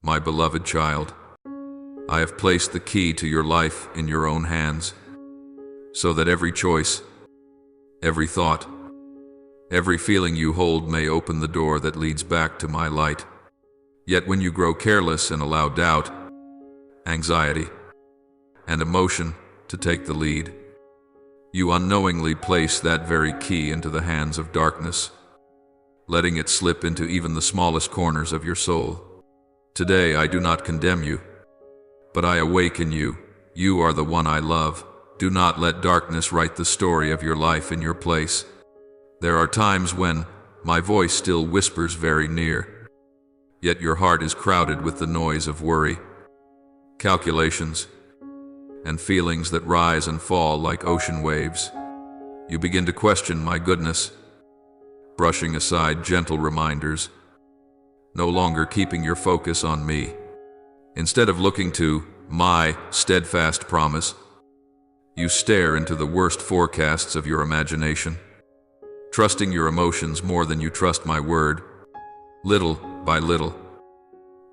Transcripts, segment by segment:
My beloved child, I have placed the key to your life in your own hands, so that every choice, every thought, every feeling you hold may open the door that leads back to my light. Yet when you grow careless and allow doubt, anxiety, and emotion to take the lead, you unknowingly place that very key into the hands of darkness, letting it slip into even the smallest corners of your soul. Today I do not condemn you, but I awaken you. You are the one I love. Do not let darkness write the story of your life in your place. There are times when my voice still whispers very near, yet your heart is crowded with the noise of worry, calculations, and feelings that rise and fall like ocean waves. You begin to question my goodness, brushing aside gentle reminders, no longer keeping your focus on me. Instead of looking to my steadfast promise, you stare into the worst forecasts of your imagination, trusting your emotions more than you trust my word. Little by little,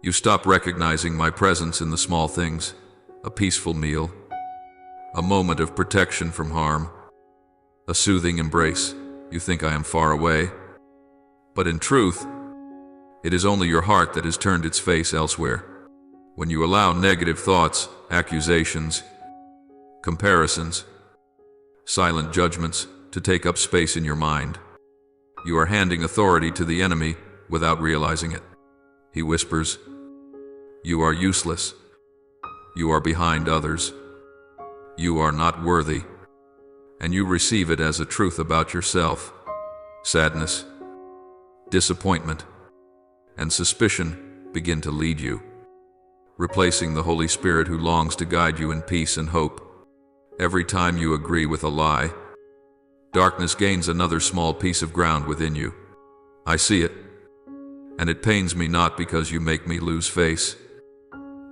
you stop recognizing my presence in the small things: a peaceful meal, a moment of protection from harm, a soothing embrace. You think I am far away, but in truth, it is only your heart that has turned its face elsewhere. When you allow negative thoughts, accusations, comparisons, silent judgments to take up space in your mind, you are handing authority to the enemy without realizing it. He whispers, "You are useless. You are behind others. You are not worthy." And you receive it as a truth about yourself. Sadness, disappointment, and suspicion begin to lead you, replacing the Holy Spirit who longs to guide you in peace and hope. Every time you agree with a lie, darkness gains another small piece of ground within you. I see it, and it pains me not because you make me lose face,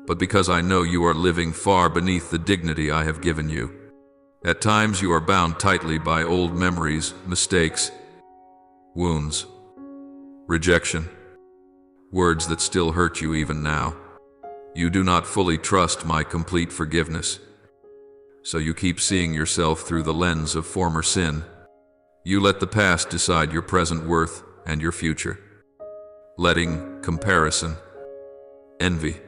but because I know you are living far beneath the dignity I have given you. At times you are bound tightly by old memories, mistakes, wounds, rejection, words that still hurt you even now. You do not fully trust my complete forgiveness, so you keep seeing yourself through the lens of former sin. You let the past decide your present worth and your future, letting comparison, envy,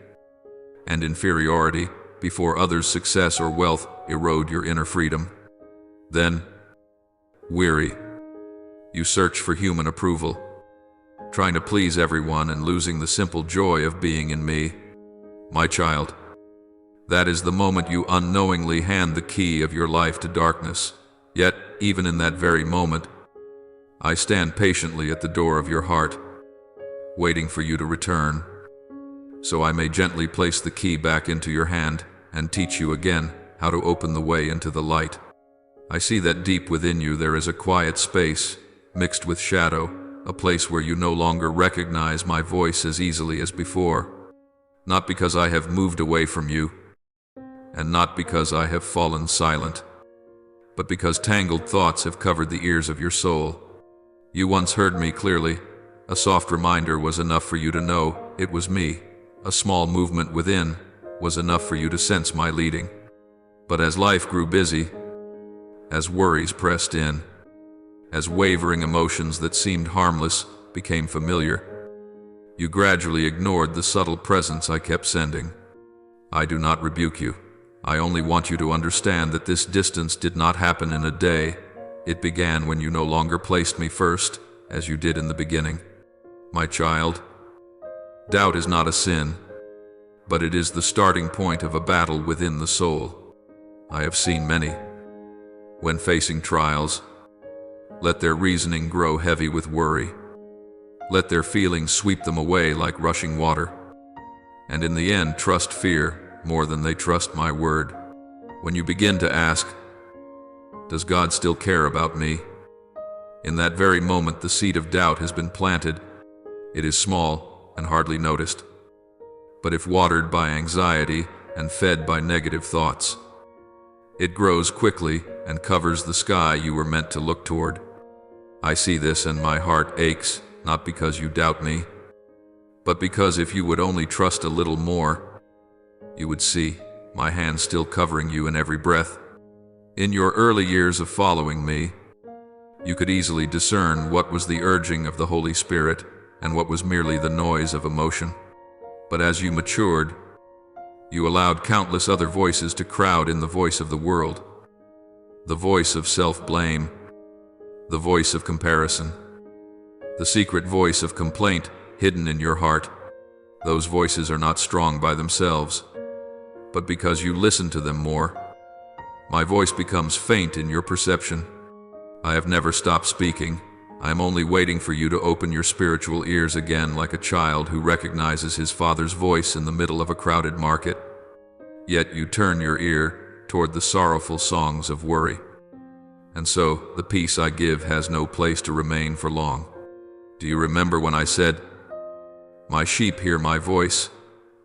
and inferiority before others' success or wealth erode your inner freedom. Then, weary, you search for human approval, trying to please everyone and losing the simple joy of being in me. My child, that is the moment you unknowingly hand the key of your life to darkness. Yet, even in that very moment, I stand patiently at the door of your heart, waiting for you to return, so I may gently place the key back into your hand and teach you again how to open the way into the light. I see that deep within you there is a quiet space, mixed with shadow, a place where you no longer recognize my voice as easily as before. Not because I have moved away from you, and not because I have fallen silent, but because tangled thoughts have covered the ears of your soul. You once heard me clearly. A soft reminder was enough for you to know it was me. A small movement within was enough for you to sense my leading. But as life grew busy, as worries pressed in, as wavering emotions that seemed harmless became familiar, you gradually ignored the subtle presence I kept sending. I do not rebuke you. I only want you to understand that this distance did not happen in a day. It began when you no longer placed me first, as you did in the beginning. My child, doubt is not a sin, but it is the starting point of a battle within the soul. I have seen many, when facing trials, let their reasoning grow heavy with worry. Let their feelings sweep them away like rushing water, and in the end trust fear more than they trust my word. When you begin to ask, "Does God still care about me?" in that very moment the seed of doubt has been planted. It is small and hardly noticed, but if watered by anxiety and fed by negative thoughts, it grows quickly and covers the sky you were meant to look toward. I see this and my heart aches, not because you doubt me, but because if you would only trust a little more, you would see my hand still covering you in every breath. In your early years of following me, you could easily discern what was the urging of the Holy Spirit and what was merely the noise of emotion. But as you matured, you allowed countless other voices to crowd in the voice of the world, the voice of self-blame, the voice of comparison, the secret voice of complaint hidden in your heart. Those voices are not strong by themselves, but because you listen to them more. My voice becomes faint in your perception. I have never stopped speaking. I am only waiting for you to open your spiritual ears again, like a child who recognizes his father's voice in the middle of a crowded market. Yet you turn your ear toward the sorrowful songs of worry. And so, the peace I give has no place to remain for long. Do you remember when I said, "My sheep hear my voice,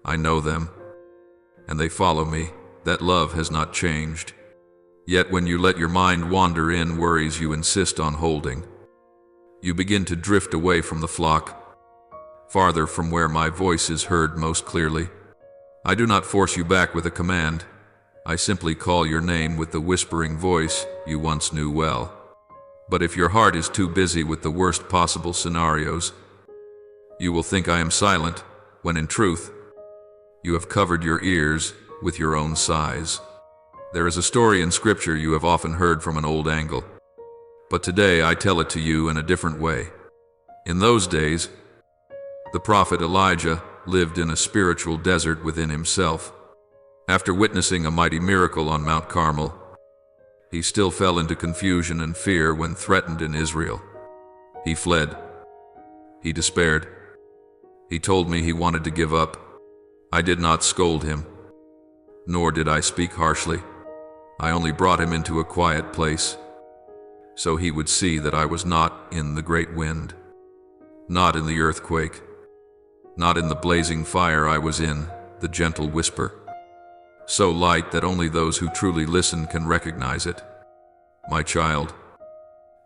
I know them, and they follow me"? That love has not changed. Yet when you let your mind wander in worries you insist on holding, you begin to drift away from the flock, farther from where my voice is heard most clearly. I do not force you back with a command. I simply call your name with the whispering voice you once knew well. But if your heart is too busy with the worst possible scenarios, you will think I am silent, when in truth, you have covered your ears with your own sighs. There is a story in Scripture you have often heard from an old angle, but today I tell it to you in a different way. In those days, the prophet Elijah lived in a spiritual desert within himself. After witnessing a mighty miracle on Mount Carmel, he still fell into confusion and fear when threatened in Israel. He fled. He despaired. He told me he wanted to give up. I did not scold him, nor did I speak harshly. I only brought him into a quiet place, so he would see that I was not in the great wind, not in the earthquake, not in the blazing fire. I was in the gentle whisper, so light that only those who truly listen can recognize it. My child,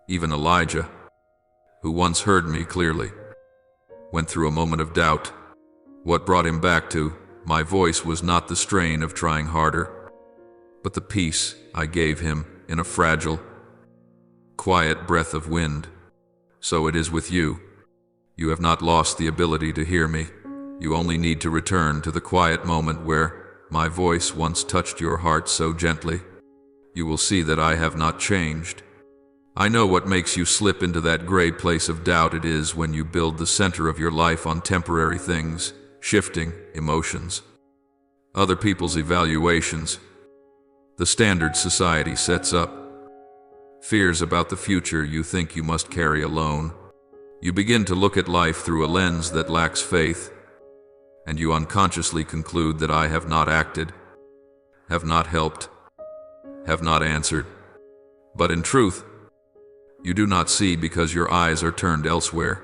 even Elijah, who once heard me clearly, went through a moment of doubt. What brought him back to my voice was not the strain of trying harder, but the peace I gave him in a fragile, quiet breath of wind. So it is with you. You have not lost the ability to hear me. You only need to return to the quiet moment where my voice once touched your heart so gently. You will see that I have not changed. I know what makes you slip into that gray place of doubt. It is when you build the center of your life on temporary things, shifting emotions, other people's evaluations, the standards society sets up, fears about the future you think you must carry alone. You begin to look at life through a lens that lacks faith, and you unconsciously conclude that I have not acted, have not helped, have not answered. But in truth, you do not see because your eyes are turned elsewhere.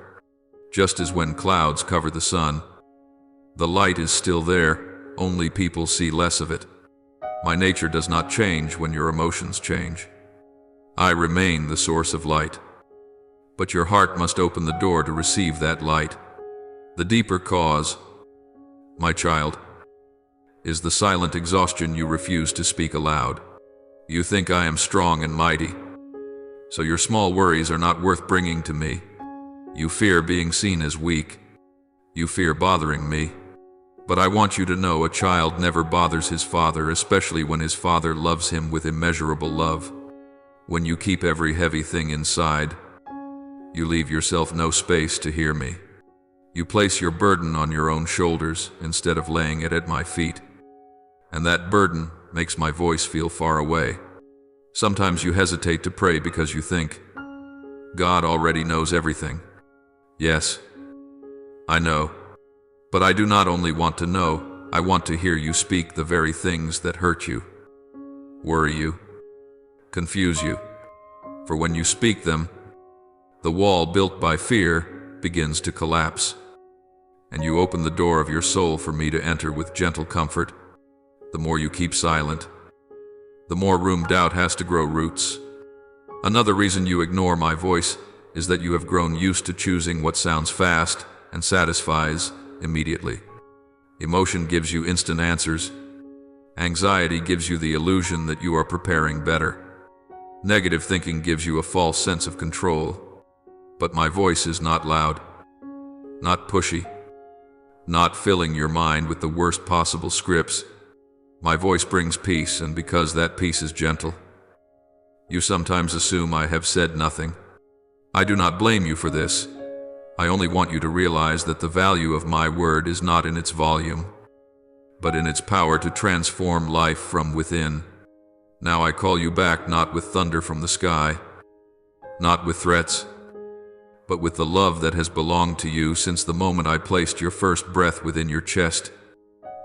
Just as when clouds cover the sun, the light is still there, only people see less of it. My nature does not change when your emotions change. I remain the source of light. But your heart must open the door to receive that light. The deeper cause, my child, is the silent exhaustion you refuse to speak aloud. You think I am strong and mighty, so your small worries are not worth bringing to me. You fear being seen as weak. You fear bothering me. But I want you to know a child never bothers his father, especially when his father loves him with immeasurable love. When you keep every heavy thing inside, you leave yourself no space to hear me. You place your burden on your own shoulders instead of laying it at my feet. And that burden makes my voice feel far away. Sometimes you hesitate to pray because you think, God already knows everything. Yes, I know. But I do not only want to know, I want to hear you speak the very things that hurt you, worry you, confuse you. For when you speak them, the wall built by fear begins to collapse, and you open the door of your soul for me to enter with gentle comfort. The more you keep silent, the more room doubt has to grow roots. Another reason you ignore my voice is that you have grown used to choosing what sounds fast and satisfies immediately. Emotion gives you instant answers. Anxiety gives you the illusion that you are preparing better. Negative thinking gives you a false sense of control. But my voice is not loud, not pushy, not filling your mind with the worst possible scripts. My voice brings peace, and because that peace is gentle, you sometimes assume I have said nothing. I do not blame you for this. I only want you to realize that the value of my word is not in its volume, but in its power to transform life from within. Now I call you back, not with thunder from the sky, not with threats, but with the love that has belonged to you since the moment I placed your first breath within your chest.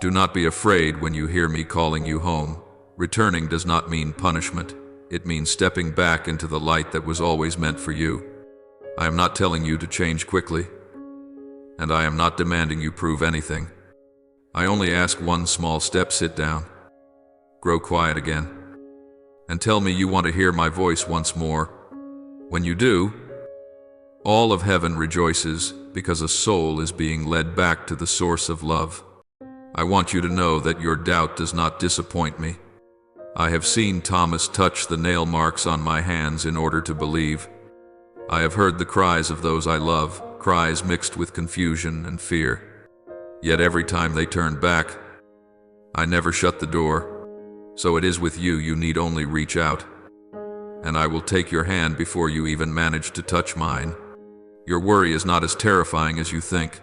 Do not be afraid when you hear me calling you home. Returning does not mean punishment. It means stepping back into the light that was always meant for you. I am not telling you to change quickly, and I am not demanding you prove anything. I only ask one small step: sit down, grow quiet again, and tell me you want to hear my voice once more. When you do, all of heaven rejoices because a soul is being led back to the source of love. I want you to know that your doubt does not disappoint me. I have seen Thomas touch the nail marks on my hands in order to believe. I have heard the cries of those I love, cries mixed with confusion and fear. Yet every time they turned back, I never shut the door. So it is with you. You need only reach out, and I will take your hand before you even manage to touch mine. Your worry is not as terrifying as you think,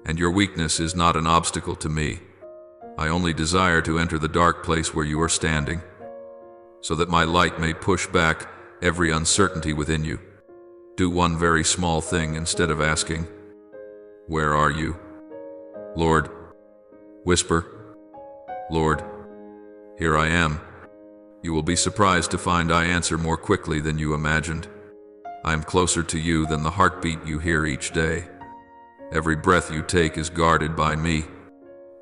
and your weakness is not an obstacle to me. I only desire to enter the dark place where you are standing, so that my light may push back every uncertainty within you. Do one very small thing instead of asking, "Where are you, Lord?" Whisper, "Lord, here I am." You will be surprised to find I answer more quickly than you imagined. I am closer to you than the heartbeat you hear each day. Every breath you take is guarded by me.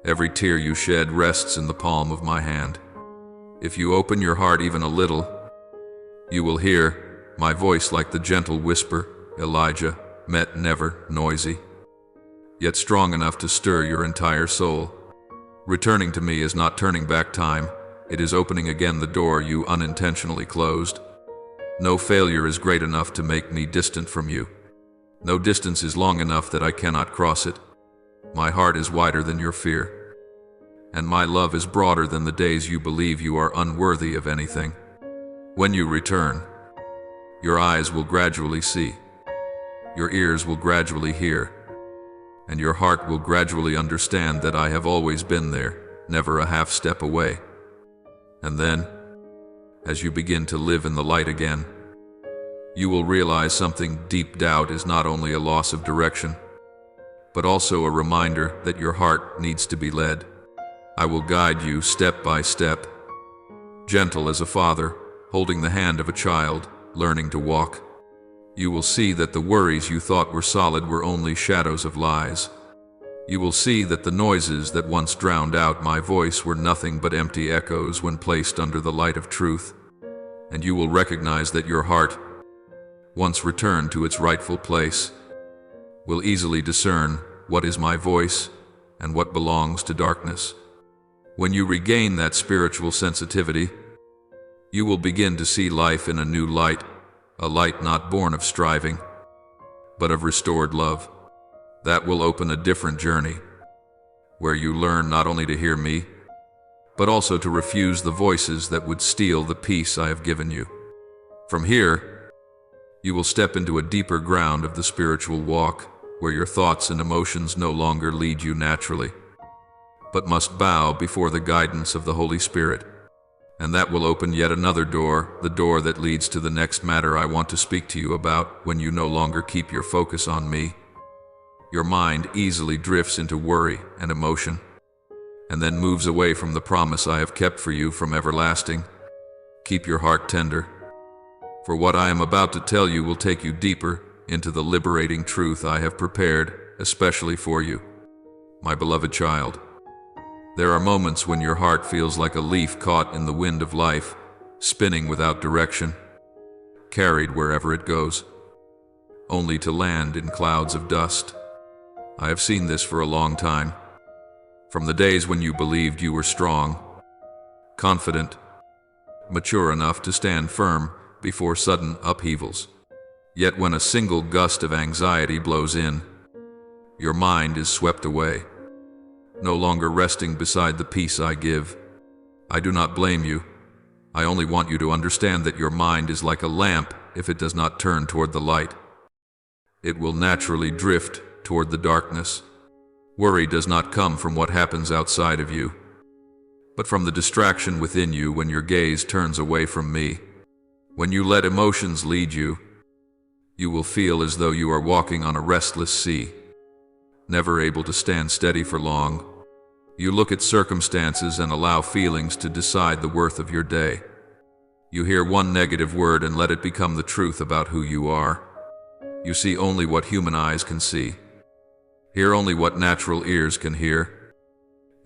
Every tear you shed rests in the palm of my hand. If you open your heart even a little, you will hear my voice like the gentle whisper Elijah met, never noisy, yet strong enough to stir your entire soul. Returning to me is not turning back time. It is opening again the door you unintentionally closed. No failure is great enough to make me distant from you. No distance is long enough that I cannot cross it. My heart is wider than your fear, and my love is broader than the days you believe you are unworthy of anything. When you return, your eyes will gradually see, your ears will gradually hear, and your heart will gradually understand that I have always been there, never a half step away. And then, as you begin to live in the light again, you will realize something deep. Doubt is not only a loss of direction, but also a reminder that your heart needs to be led. I will guide you step by step, gentle as a father, holding the hand of a child, learning to walk. You will see that the worries you thought were solid were only shadows of lies. You will see that the noises that once drowned out my voice were nothing but empty echoes when placed under the light of truth. And you will recognize that your heart, once returned to its rightful place, will easily discern what is my voice and what belongs to darkness. When you regain that spiritual sensitivity, you will begin to see life in a new light, a light not born of striving, but of restored love. That will open a different journey, where you learn not only to hear me, but also to refuse the voices that would steal the peace I have given you. From here, you will step into a deeper ground of the spiritual walk, where your thoughts and emotions no longer lead you naturally, but must bow before the guidance of the Holy Spirit. And that will open yet another door, the door that leads to the next matter I want to speak to you about. When you no longer keep your focus on me, your mind easily drifts into worry and emotion, and then moves away from the promise I have kept for you from everlasting. Keep your heart tender, for what I am about to tell you will take you deeper into the liberating truth I have prepared especially for you, my beloved child. There are moments when your heart feels like a leaf caught in the wind of life, spinning without direction, carried wherever it goes, only to land in clouds of dust. I have seen this for a long time. From the days when you believed you were strong, confident, mature enough to stand firm before sudden upheavals. Yet when a single gust of anxiety blows in, your mind is swept away, no longer resting beside the peace I give. I do not blame you. I only want you to understand that your mind is like a lamp. If it does not turn toward the light, it will naturally drift toward the darkness. Worry does not come from what happens outside of you, but from the distraction within you when your gaze turns away from me. When you let emotions lead you, you will feel as though you are walking on a restless sea, never able to stand steady for long. You look at circumstances and allow feelings to decide the worth of your day. You hear one negative word and let it become the truth about who you are. You see only what human eyes can see, hear only what natural ears can hear,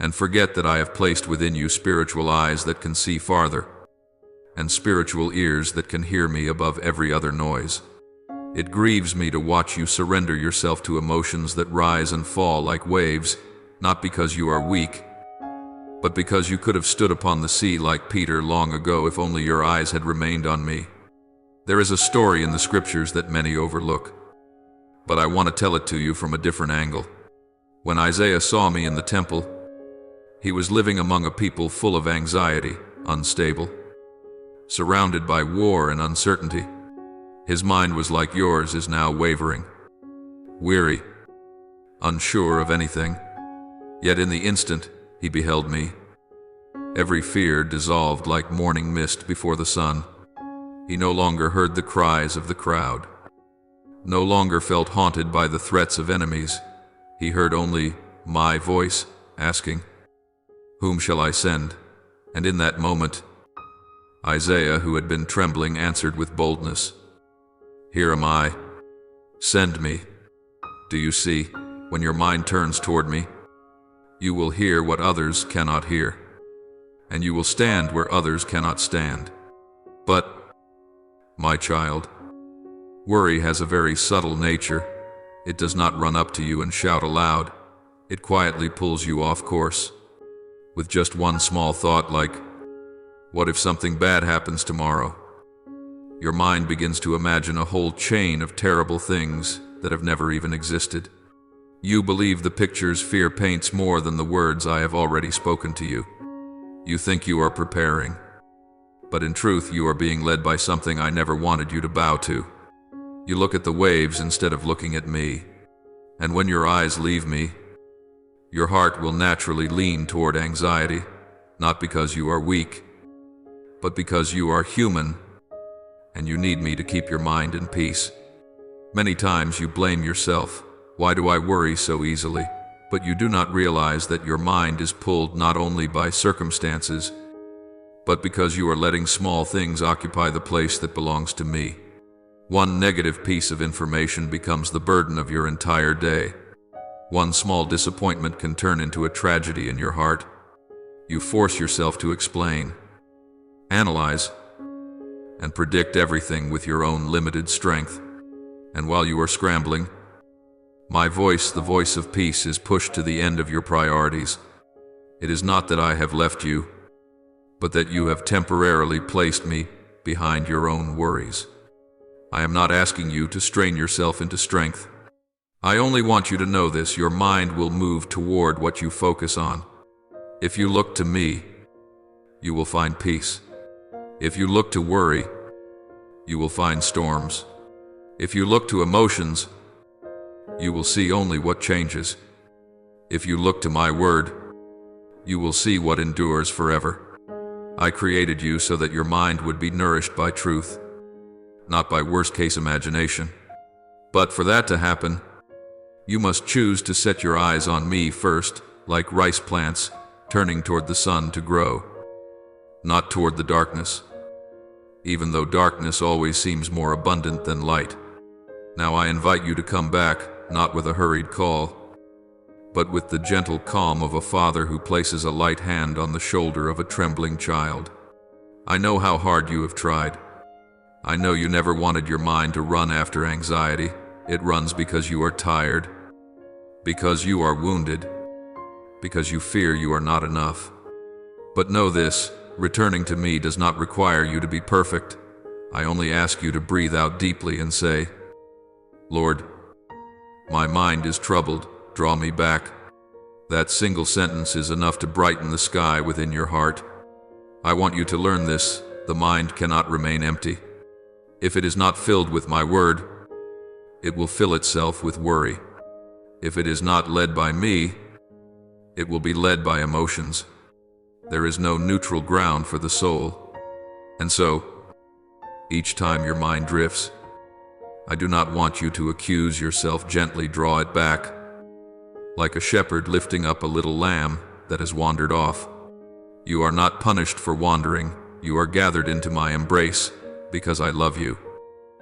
and forget that I have placed within you spiritual eyes that can see farther, and spiritual ears that can hear me above every other noise. It grieves me to watch you surrender yourself to emotions that rise and fall like waves, not because you are weak, but because you could have stood upon the sea like Peter long ago if only your eyes had remained on me. There is a story in the scriptures that many overlook, but I want to tell it to you from a different angle. When Isaiah saw me in the temple, he was living among a people full of anxiety, unstable, surrounded by war and uncertainty. His mind was like yours is now, wavering, weary, unsure of anything. Yet in the instant he beheld me, every fear dissolved like morning mist before the sun. He no longer heard the cries of the crowd, no longer felt haunted by the threats of enemies. He heard only my voice asking, "Whom shall I send?" And in that moment, Isaiah, who had been trembling, answered with boldness, "Here am I. Send me." Do you see, when your mind turns toward me, you will hear what others cannot hear, and you will stand where others cannot stand. But, my child, worry has a very subtle nature. It does not run up to you and shout aloud. It quietly pulls you off course, with just one small thought like, what if something bad happens tomorrow? Your mind begins to imagine a whole chain of terrible things that have never even existed. You believe the pictures fear paints more than the words I have already spoken to you. You think you are preparing, but in truth you are being led by something I never wanted you to bow to. You look at the waves instead of looking at me, and when your eyes leave me, your heart will naturally lean toward anxiety, not because you are weak, but because you are human, and you need me to keep your mind in peace. Many times you blame yourself. Why do I worry so easily? But you do not realize that your mind is pulled not only by circumstances, but because you are letting small things occupy the place that belongs to me. One negative piece of information becomes the burden of your entire day. One small disappointment can turn into a tragedy in your heart. You force yourself to explain, analyze, and predict everything with your own limited strength. And while you are scrambling, my voice, the voice of peace, is pushed to the end of your priorities. It is not that I have left you, but that you have temporarily placed me behind your own worries. I am not asking you to strain yourself into strength. I only want you to know this: your mind will move toward what you focus on. If you look to me, you will find peace. If you look to worry, you will find storms. If you look to emotions, you will see only what changes. If you look to my word, you will see what endures forever. I created you so that your mind would be nourished by truth, not by worst-case imagination. But for that to happen, you must choose to set your eyes on me first, like rice plants turning toward the sun to grow, not toward the darkness, even though darkness always seems more abundant than light. Now I invite you to come back, not with a hurried call, but with the gentle calm of a father who places a light hand on the shoulder of a trembling child. I know how hard you have tried. I know you never wanted your mind to run after anxiety. It runs because you are tired, because you are wounded, because you fear you are not enough. But know this, returning to me does not require you to be perfect. I only ask you to breathe out deeply and say, Lord, my mind is troubled, draw me back. That single sentence is enough to brighten the sky within your heart. I want you to learn this, the mind cannot remain empty. If it is not filled with my word, it will fill itself with worry. If it is not led by me, it will be led by emotions. There is no neutral ground for the soul. And so, each time your mind drifts, I do not want you to accuse yourself, gently draw it back, like a shepherd lifting up a little lamb that has wandered off. You are not punished for wandering, you are gathered into my embrace because I love you.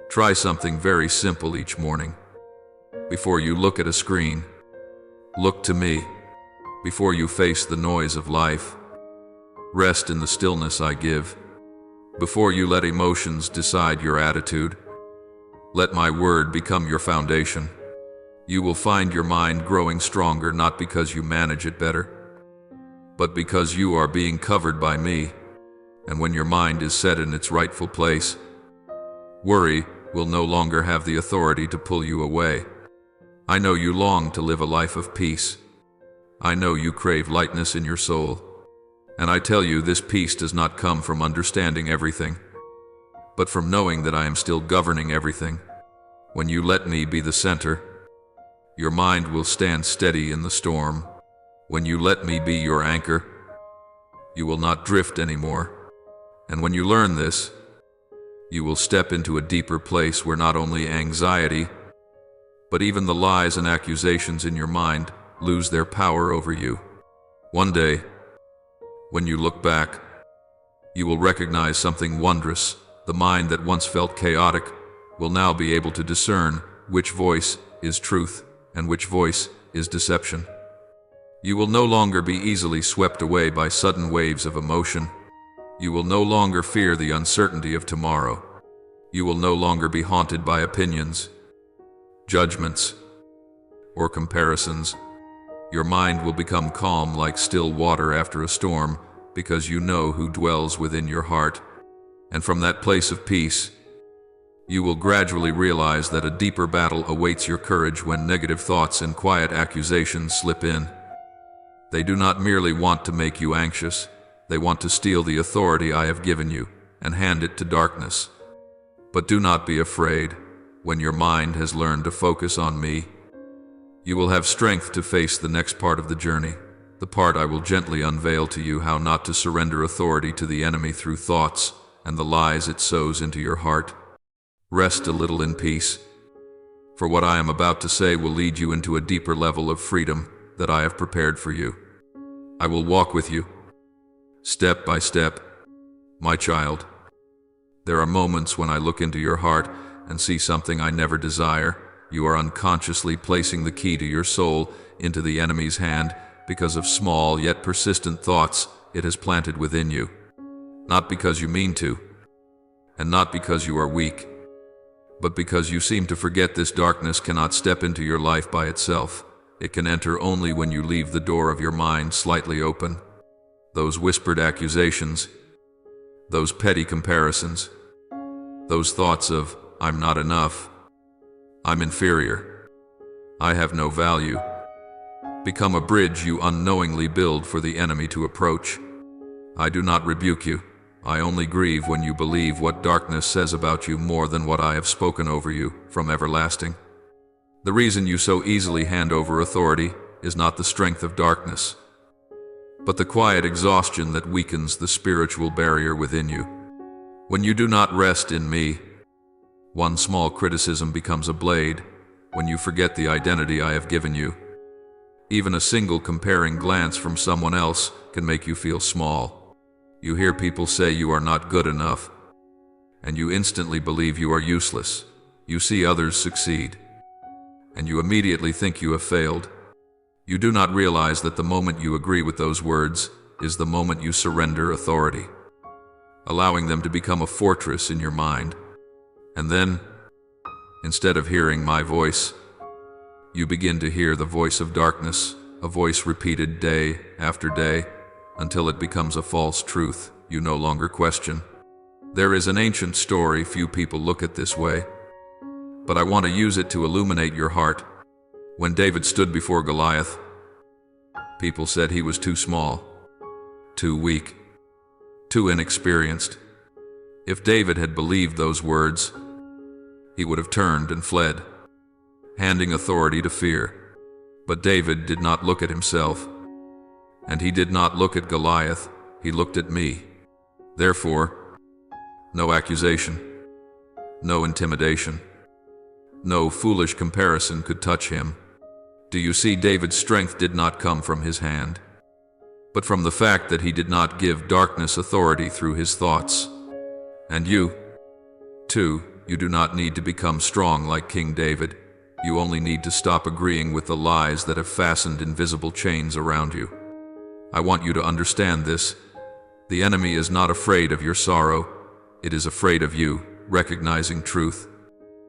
Try something very simple each morning. Before you look at a screen, look to me. Before you face the noise of life, rest in the stillness I give. Before you let emotions decide your attitude, let my word become your foundation. You will find your mind growing stronger not because you manage it better, but because you are being covered by me. And when your mind is set in its rightful place, worry will no longer have the authority to pull you away. I know you long to live a life of peace. I know you crave lightness in your soul. And I tell you, this peace does not come from understanding everything, but from knowing that I am still governing everything. When you let me be the center, your mind will stand steady in the storm. When you let me be your anchor, you will not drift anymore. And when you learn this, you will step into a deeper place where not only anxiety, but even the lies and accusations in your mind lose their power over you. One day, when you look back, you will recognize something wondrous. The mind that once felt chaotic will now be able to discern which voice is truth and which voice is deception. You will no longer be easily swept away by sudden waves of emotion. You will no longer fear the uncertainty of tomorrow. You will no longer be haunted by opinions, judgments, or comparisons. Your mind will become calm like still water after a storm because you know who dwells within your heart. And from that place of peace, you will gradually realize that a deeper battle awaits your courage when negative thoughts and quiet accusations slip in. They do not merely want to make you anxious, they want to steal the authority I have given you and hand it to darkness. But do not be afraid. When your mind has learned to focus on me, you will have strength to face the next part of the journey, the part I will gently unveil to you, how not to surrender authority to the enemy through thoughts and the lies it sows into your heart. Rest a little in peace, for what I am about to say will lead you into a deeper level of freedom that I have prepared for you. I will walk with you, step by step, my child. There are moments when I look into your heart and see something I never desire. You are unconsciously placing the key to your soul into the enemy's hand because of small yet persistent thoughts it has planted within you. Not because you mean to, and not because you are weak, but because you seem to forget this darkness cannot step into your life by itself. It can enter only when you leave the door of your mind slightly open. Those whispered accusations, those petty comparisons, those thoughts of, I'm not enough, I'm inferior, I have no value, become a bridge you unknowingly build for the enemy to approach. I do not rebuke you. I only grieve when you believe what darkness says about you more than what I have spoken over you from everlasting. The reason you so easily hand over authority is not the strength of darkness, but the quiet exhaustion that weakens the spiritual barrier within you. When you do not rest in me, one small criticism becomes a blade. When you forget the identity I have given you, even a single comparing glance from someone else can make you feel small. You hear people say you are not good enough, and you instantly believe you are useless. You see others succeed, and you immediately think you have failed. You do not realize that the moment you agree with those words is the moment you surrender authority, allowing them to become a fortress in your mind. And then, instead of hearing my voice, you begin to hear the voice of darkness, a voice repeated day after day, until it becomes a false truth you no longer question. There is an ancient story few people look at this way, but I want to use it to illuminate your heart. When David stood before Goliath, people said he was too small, too weak, too inexperienced. If David had believed those words, he would have turned and fled, handing authority to fear. But David did not look at himself, and he did not look at Goliath, he looked at me. Therefore, no accusation, no intimidation, no foolish comparison could touch him. Do you see, David's strength did not come from his hand, but from the fact that he did not give darkness authority through his thoughts. And you, too, you do not need to become strong like King David. You only need to stop agreeing with the lies that have fastened invisible chains around you. I want you to understand this. The enemy is not afraid of your sorrow. It is afraid of you, recognizing truth.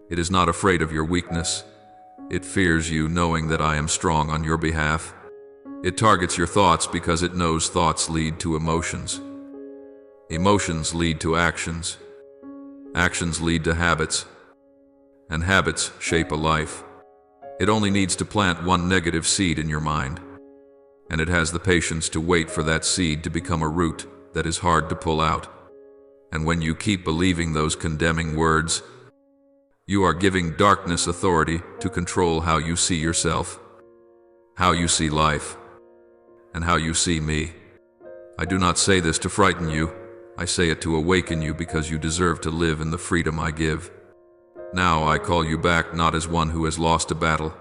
It is not afraid of your weakness. It fears you, knowing that I am strong on your behalf. It targets your thoughts because it knows thoughts lead to emotions. Emotions lead to actions. Actions lead to habits. And habits shape a life. It only needs to plant one negative seed in your mind, and it has the patience to wait for that seed to become a root that is hard to pull out. And when you keep believing those condemning words, you are giving darkness authority to control how you see yourself, how you see life, and how you see me. I do not say this to frighten you. I say it to awaken you because you deserve to live in the freedom I give. Now I call you back not as one who has lost a battle,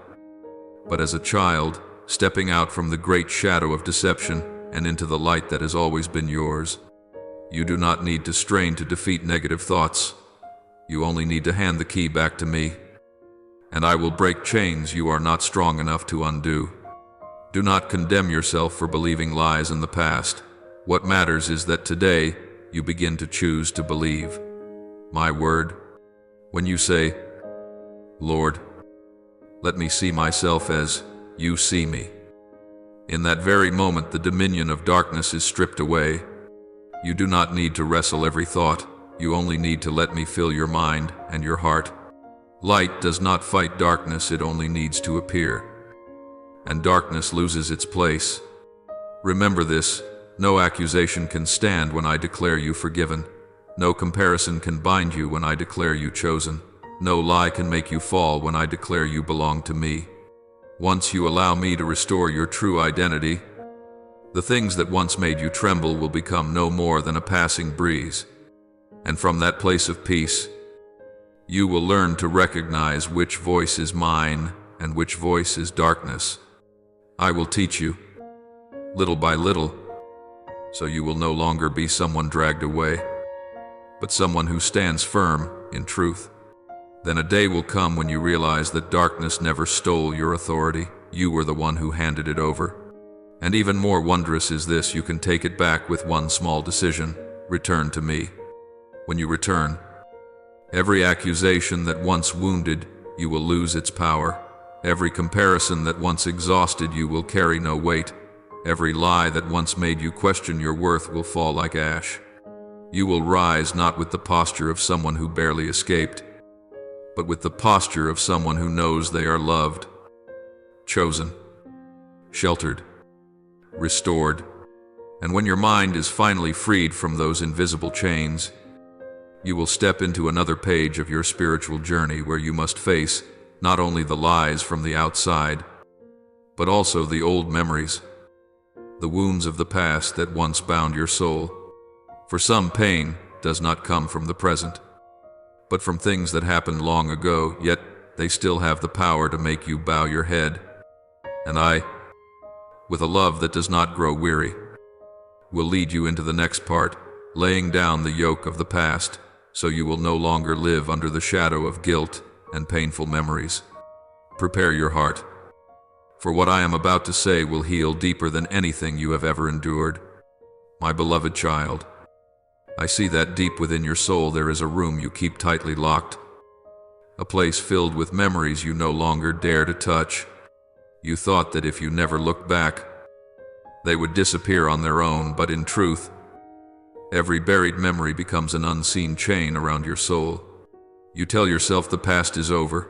but as a child stepping out from the great shadow of deception and into the light that has always been yours. You do not need to strain to defeat negative thoughts. You only need to hand the key back to me, and I will break chains you are not strong enough to undo. Do not condemn yourself for believing lies in the past. What matters is that today you begin to choose to believe my word. When you say, Lord, let me see myself as you see me, in that very moment the dominion of darkness is stripped away. You do not need to wrestle every thought. You only need to let me fill your mind and your heart. Light does not fight darkness, it only needs to appear, and darkness loses its place. Remember this, no accusation can stand when I declare you forgiven. No comparison can bind you when I declare you chosen. No lie can make you fall when I declare you belong to me. Once you allow me to restore your true identity, the things that once made you tremble will become no more than a passing breeze. And from that place of peace, you will learn to recognize which voice is mine and which voice is darkness. I will teach you, little by little, so you will no longer be someone dragged away, but someone who stands firm in truth. Then a day will come when you realize that darkness never stole your authority. You were the one who handed it over. And even more wondrous is this, you can take it back with one small decision: return to me. When you return, every accusation that once wounded you will lose its power. Every comparison that once exhausted you will carry no weight. Every lie that once made you question your worth will fall like ash. You will rise not with the posture of someone who barely escaped, but with the posture of someone who knows they are loved, chosen, sheltered, restored. And when your mind is finally freed from those invisible chains, you will step into another page of your spiritual journey where you must face not only the lies from the outside, but also the old memories, the wounds of the past that once bound your soul. For some, pain does not come from the present, but from things that happened long ago, yet they still have the power to make you bow your head. And I, with a love that does not grow weary, will lead you into the next part, laying down the yoke of the past, so you will no longer live under the shadow of guilt and painful memories. Prepare your heart, for what I am about to say will heal deeper than anything you have ever endured. My beloved child, I see that deep within your soul there is a room you keep tightly locked, a place filled with memories you no longer dare to touch, You thought that if you never looked back, they would disappear on their own, but in truth, every buried memory becomes an unseen chain around your soul. You tell yourself the past is over,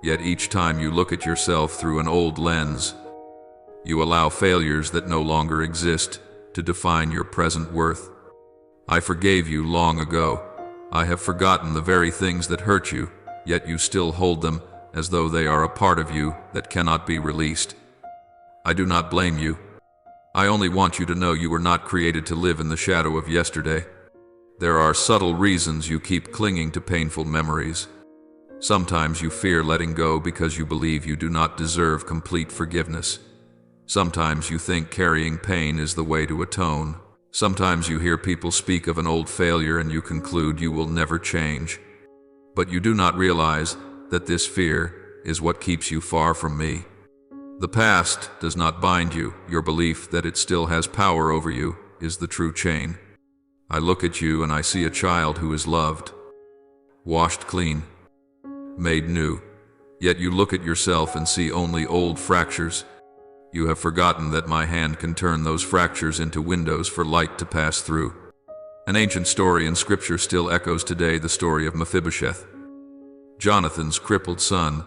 yet each time you look at yourself through an old lens, you allow failures that no longer exist to define your present worth. I forgave you long ago. I have forgotten the very things that hurt you, yet you still hold them as though they are a part of you that cannot be released. I do not blame you. I only want you to know you were not created to live in the shadow of yesterday. There are subtle reasons you keep clinging to painful memories. Sometimes you fear letting go because you believe you do not deserve complete forgiveness. Sometimes you think carrying pain is the way to atone. Sometimes you hear people speak of an old failure and you conclude you will never change. But you do not realize that this fear is what keeps you far from me. The past does not bind you. Your belief that it still has power over you is the true chain. I look at you and I see a child who is loved, washed clean, made new. Yet you look at yourself and see only old fractures. You have forgotten that my hand can turn those fractures into windows for light to pass through. An ancient story in scripture still echoes today, the story of Mephibosheth, Jonathan's crippled son.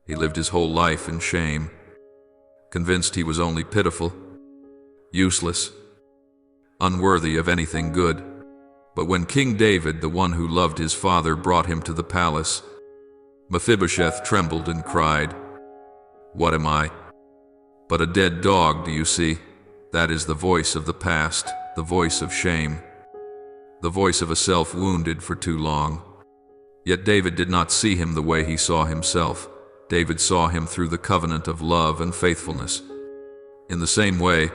He lived his whole life in shame, convinced he was only pitiful, useless, unworthy of anything good. But when King David, the one who loved his father, brought him to the palace, Mephibosheth trembled and cried, "What am I? But a dead dog, do you see?" That is the voice of the past, the voice of shame, the voice of a self wounded for too long. Yet David did not see him the way he saw himself. David saw him through the covenant of love and faithfulness. In the same way,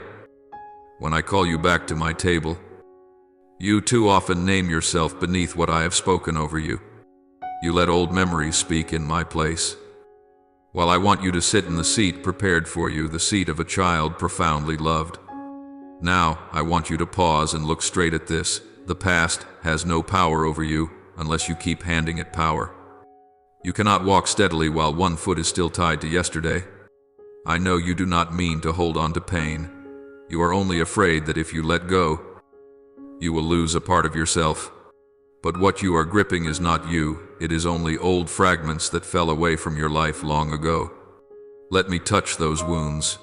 when I call you back to my table, you too often name yourself beneath what I have spoken over you. You let old memories speak in my place. While I want you to sit in the seat prepared for you, the seat of a child profoundly loved. Now, I want you to pause and look straight at this. The past has no power over you unless you keep handing it power. You cannot walk steadily while one foot is still tied to yesterday. I know you do not mean to hold on to pain. You are only afraid that if you let go, you will lose a part of yourself. But what you are gripping is not you, it is only old fragments that fell away from your life long ago. Let me touch those wounds.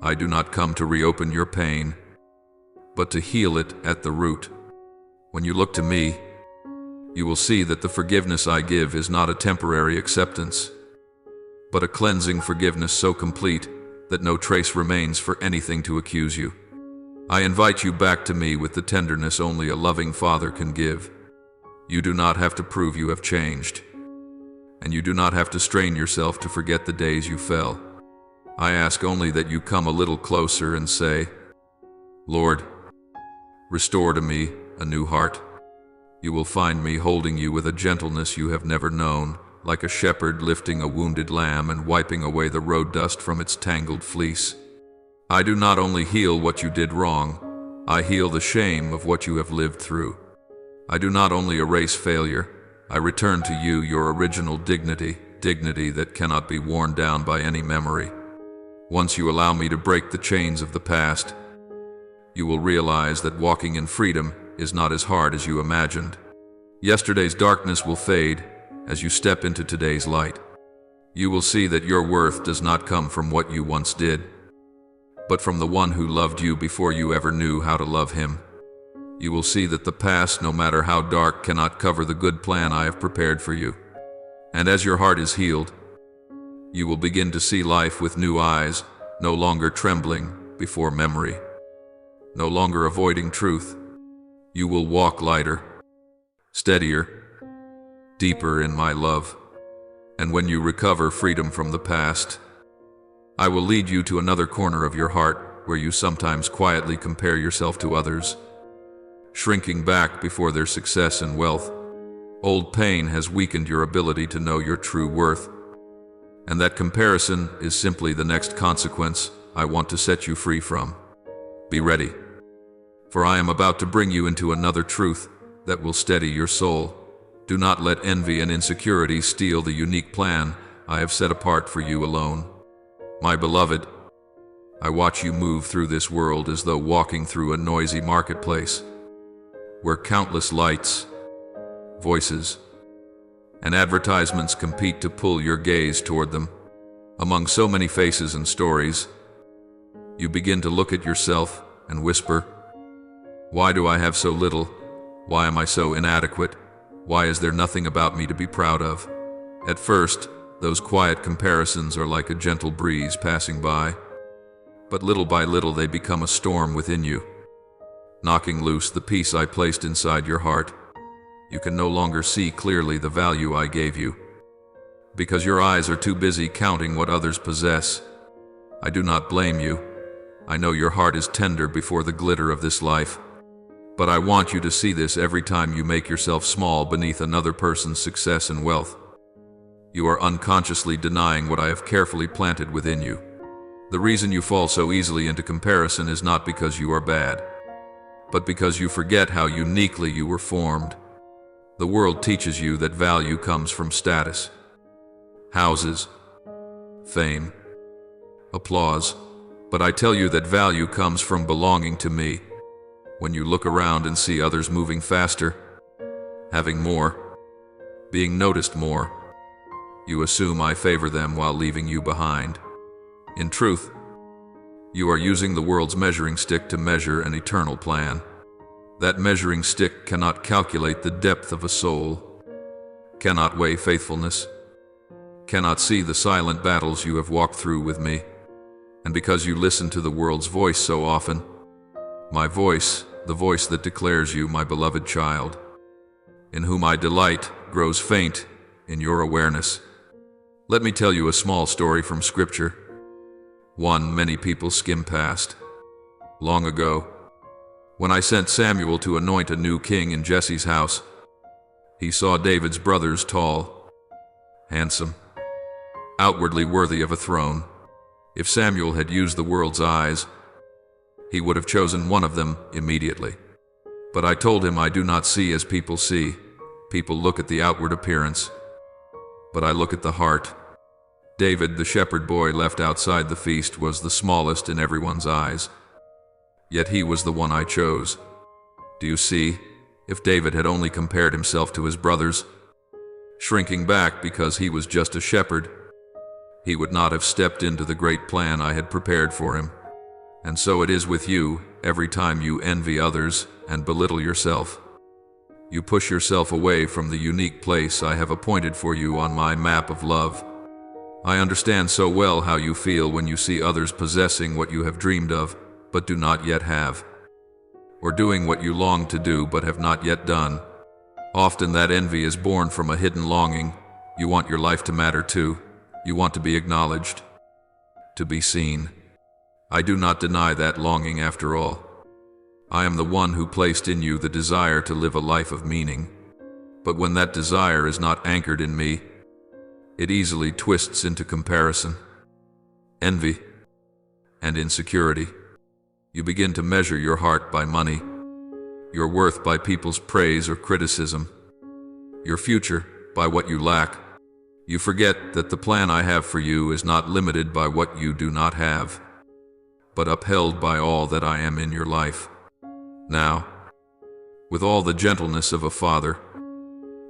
I do not come to reopen your pain, but to heal it at the root. When you look to me, you will see that the forgiveness I give is not a temporary acceptance, but a cleansing forgiveness so complete that no trace remains for anything to accuse you. I invite you back to me with the tenderness only a loving father can give. You do not have to prove you have changed, and you do not have to strain yourself to forget the days you fell. I ask only that you come a little closer and say, "Lord, restore to me a new heart." You will find me holding you with a gentleness you have never known, like a shepherd lifting a wounded lamb and wiping away the road dust from its tangled fleece. I do not only heal what you did wrong, I heal the shame of what you have lived through. I do not only erase failure, I return to you your original dignity, dignity that cannot be worn down by any memory. Once you allow me to break the chains of the past, you will realize that walking in freedom is not as hard as you imagined. Yesterday's darkness will fade as you step into today's light. You will see that your worth does not come from what you once did, but from the one who loved you before you ever knew how to love him. You will see that the past, no matter how dark, cannot cover the good plan I have prepared for you. And as your heart is healed, you will begin to see life with new eyes, no longer trembling before memory, no longer avoiding truth. You will walk lighter, steadier, deeper in my love. And when you recover freedom from the past, I will lead you to another corner of your heart where you sometimes quietly compare yourself to others, shrinking back before their success and wealth. Old pain has weakened your ability to know your true worth, and that comparison is simply the next consequence I want to set you free from. Be ready, for I am about to bring you into another truth that will steady your soul. Do not let envy and insecurity steal the unique plan I have set apart for you alone. My beloved, I watch you move through this world as though walking through a noisy marketplace, where countless lights, voices, and advertisements compete to pull your gaze toward them. Among so many faces and stories, you begin to look at yourself and whisper, "Why do I have so little? Why am I so inadequate? Why is there nothing about me to be proud of?" At first, those quiet comparisons are like a gentle breeze passing by, but little by little they become a storm within you, knocking loose the peace I placed inside your heart. You can no longer see clearly the value I gave you, because your eyes are too busy counting what others possess. I do not blame you. I know your heart is tender before the glitter of this life, but I want you to see this every time you make yourself small beneath another person's success and wealth. You are unconsciously denying what I have carefully planted within you. The reason you fall so easily into comparison is not because you are bad, but because you forget how uniquely you were formed. The world teaches you that value comes from status, houses, fame, applause, but I tell you that value comes from belonging to me. When you look around and see others moving faster, having more, being noticed more, you assume I favor them while leaving you behind. In truth, you are using the world's measuring stick to measure an eternal plan. That measuring stick cannot calculate the depth of a soul, cannot weigh faithfulness, cannot see the silent battles you have walked through with me. And because you listen to the world's voice so often, my voice, the voice that declares you my beloved child, in whom I delight, grows faint in your awareness. Let me tell you a small story from Scripture, one many people skim past. Long ago, when I sent Samuel to anoint a new king in Jesse's house, he saw David's brothers tall, handsome, outwardly worthy of a throne. If Samuel had used the world's eyes, he would have chosen one of them immediately. But I told him, I do not see as people see. People look at the outward appearance, but I look at the heart. David, the shepherd boy left outside the feast, was the smallest in everyone's eyes. Yet he was the one I chose. Do you see? If David had only compared himself to his brothers, shrinking back because he was just a shepherd, he would not have stepped into the great plan I had prepared for him. And so it is with you. Every time you envy others and belittle yourself, you push yourself away from the unique place I have appointed for you on my map of love. I understand so well how you feel when you see others possessing what you have dreamed of, but do not yet have, or doing what you long to do but have not yet done. Often that envy is born from a hidden longing. You want your life to matter too. You want to be acknowledged, to be seen. I do not deny that longing after all. I am the one who placed in you the desire to live a life of meaning. But when that desire is not anchored in me, it easily twists into comparison, envy, and insecurity. You begin to measure your heart by money, your worth by people's praise or criticism, your future by what you lack. You forget that the plan I have for you is not limited by what you do not have, but upheld by all that I am in your life. Now, with all the gentleness of a father,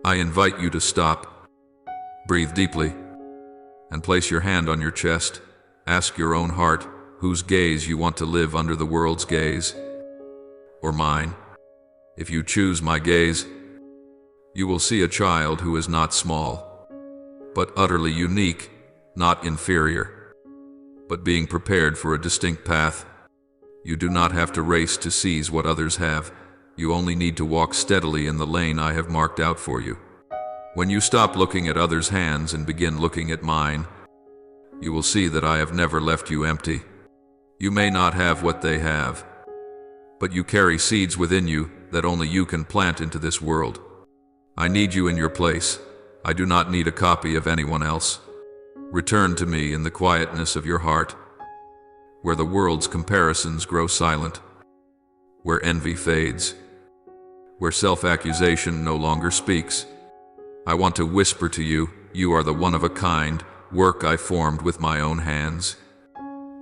I invite you to stop, breathe deeply, and place your hand on your chest. Ask your own heart whose gaze you want to live under, the world's gaze, or mine. If you choose my gaze, you will see a child who is not small, but utterly unique, not inferior, but being prepared for a distinct path. You do not have to race to seize what others have. You only need to walk steadily in the lane I have marked out for you. When you stop looking at others' hands and begin looking at mine, you will see that I have never left you empty. You may not have what they have, but you carry seeds within you that only you can plant into this world. I need you in your place. I do not need a copy of anyone else. Return to me in the quietness of your heart, where the world's comparisons grow silent, where envy fades, where self-accusation no longer speaks. I want to whisper to you, you are the one-of-a-kind work I formed with my own hands.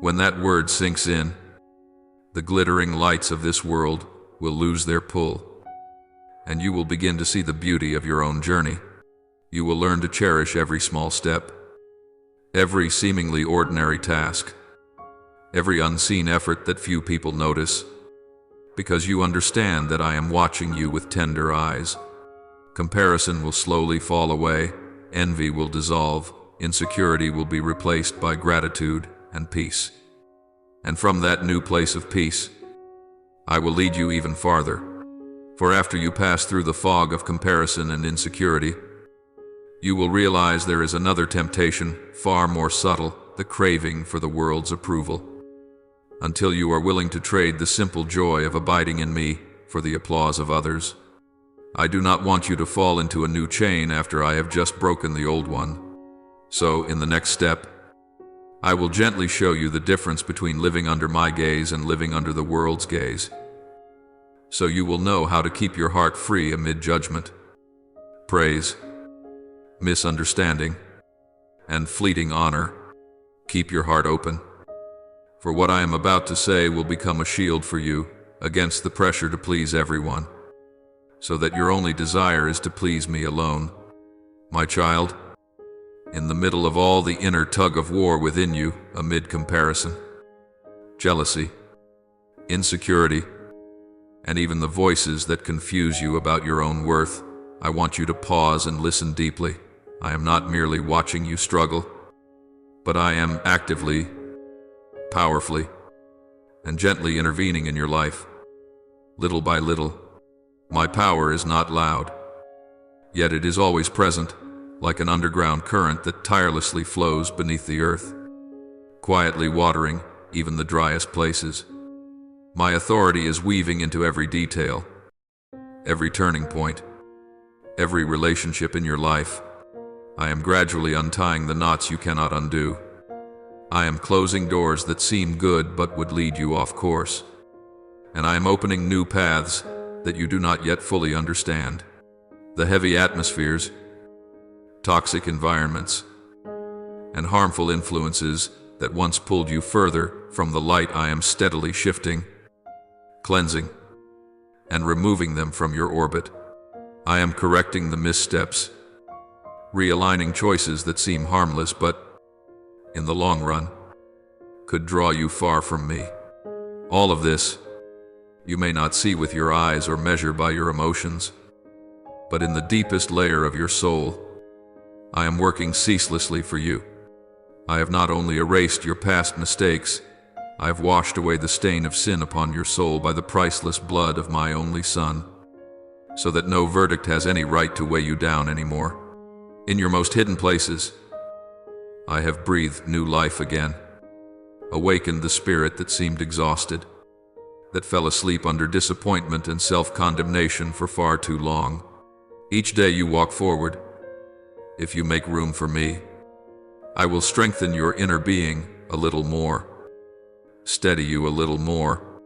When that word sinks in, the glittering lights of this world will lose their pull, and you will begin to see the beauty of your own journey. You will learn to cherish every small step, every seemingly ordinary task, every unseen effort that few people notice, because you understand that I am watching you with tender eyes. Comparison will slowly fall away, envy will dissolve, insecurity will be replaced by gratitude and peace. And from that new place of peace, I will lead you even farther. For after you pass through the fog of comparison and insecurity, you will realize there is another temptation, far more subtle, the craving for the world's approval. Until you are willing to trade the simple joy of abiding in me for the applause of others. I do not want you to fall into a new chain after I have just broken the old one. So, in the next step, I will gently show you the difference between living under my gaze and living under the world's gaze. So you will know how to keep your heart free amid judgment, praise, misunderstanding, and fleeting honor. Keep your heart open, for what I am about to say will become a shield for you against the pressure to please everyone, so that your only desire is to please me alone. My child, in the middle of all the inner tug-of-war within you, amid comparison, jealousy, insecurity, and even the voices that confuse you about your own worth, I want you to pause and listen deeply. I am not merely watching you struggle, but I am actively, powerfully, and gently intervening in your life. Little by little, my power is not loud, yet it is always present, like an underground current that tirelessly flows beneath the earth, quietly watering even the driest places. My authority is weaving into every detail, every turning point, every relationship in your life. I am gradually untying the knots you cannot undo. I am closing doors that seem good but would lead you off course. And I am opening new paths that you do not yet fully understand. The heavy atmospheres, toxic environments, and harmful influences that once pulled you further from the light, I am steadily shifting, cleansing, and removing them from your orbit. I am correcting the missteps, realigning choices that seem harmless but, in the long run, could draw you far from me. All of this you may not see with your eyes or measure by your emotions, but in the deepest layer of your soul, I am working ceaselessly for you. I have not only erased your past mistakes, I have washed away the stain of sin upon your soul by the priceless blood of my only Son, so that no verdict has any right to weigh you down anymore. In your most hidden places, I have breathed new life again, awakened the spirit that seemed exhausted, that fell asleep under disappointment and self-condemnation for far too long. Each day you walk forward, if you make room for me, I will strengthen your inner being a little more, steady you a little more,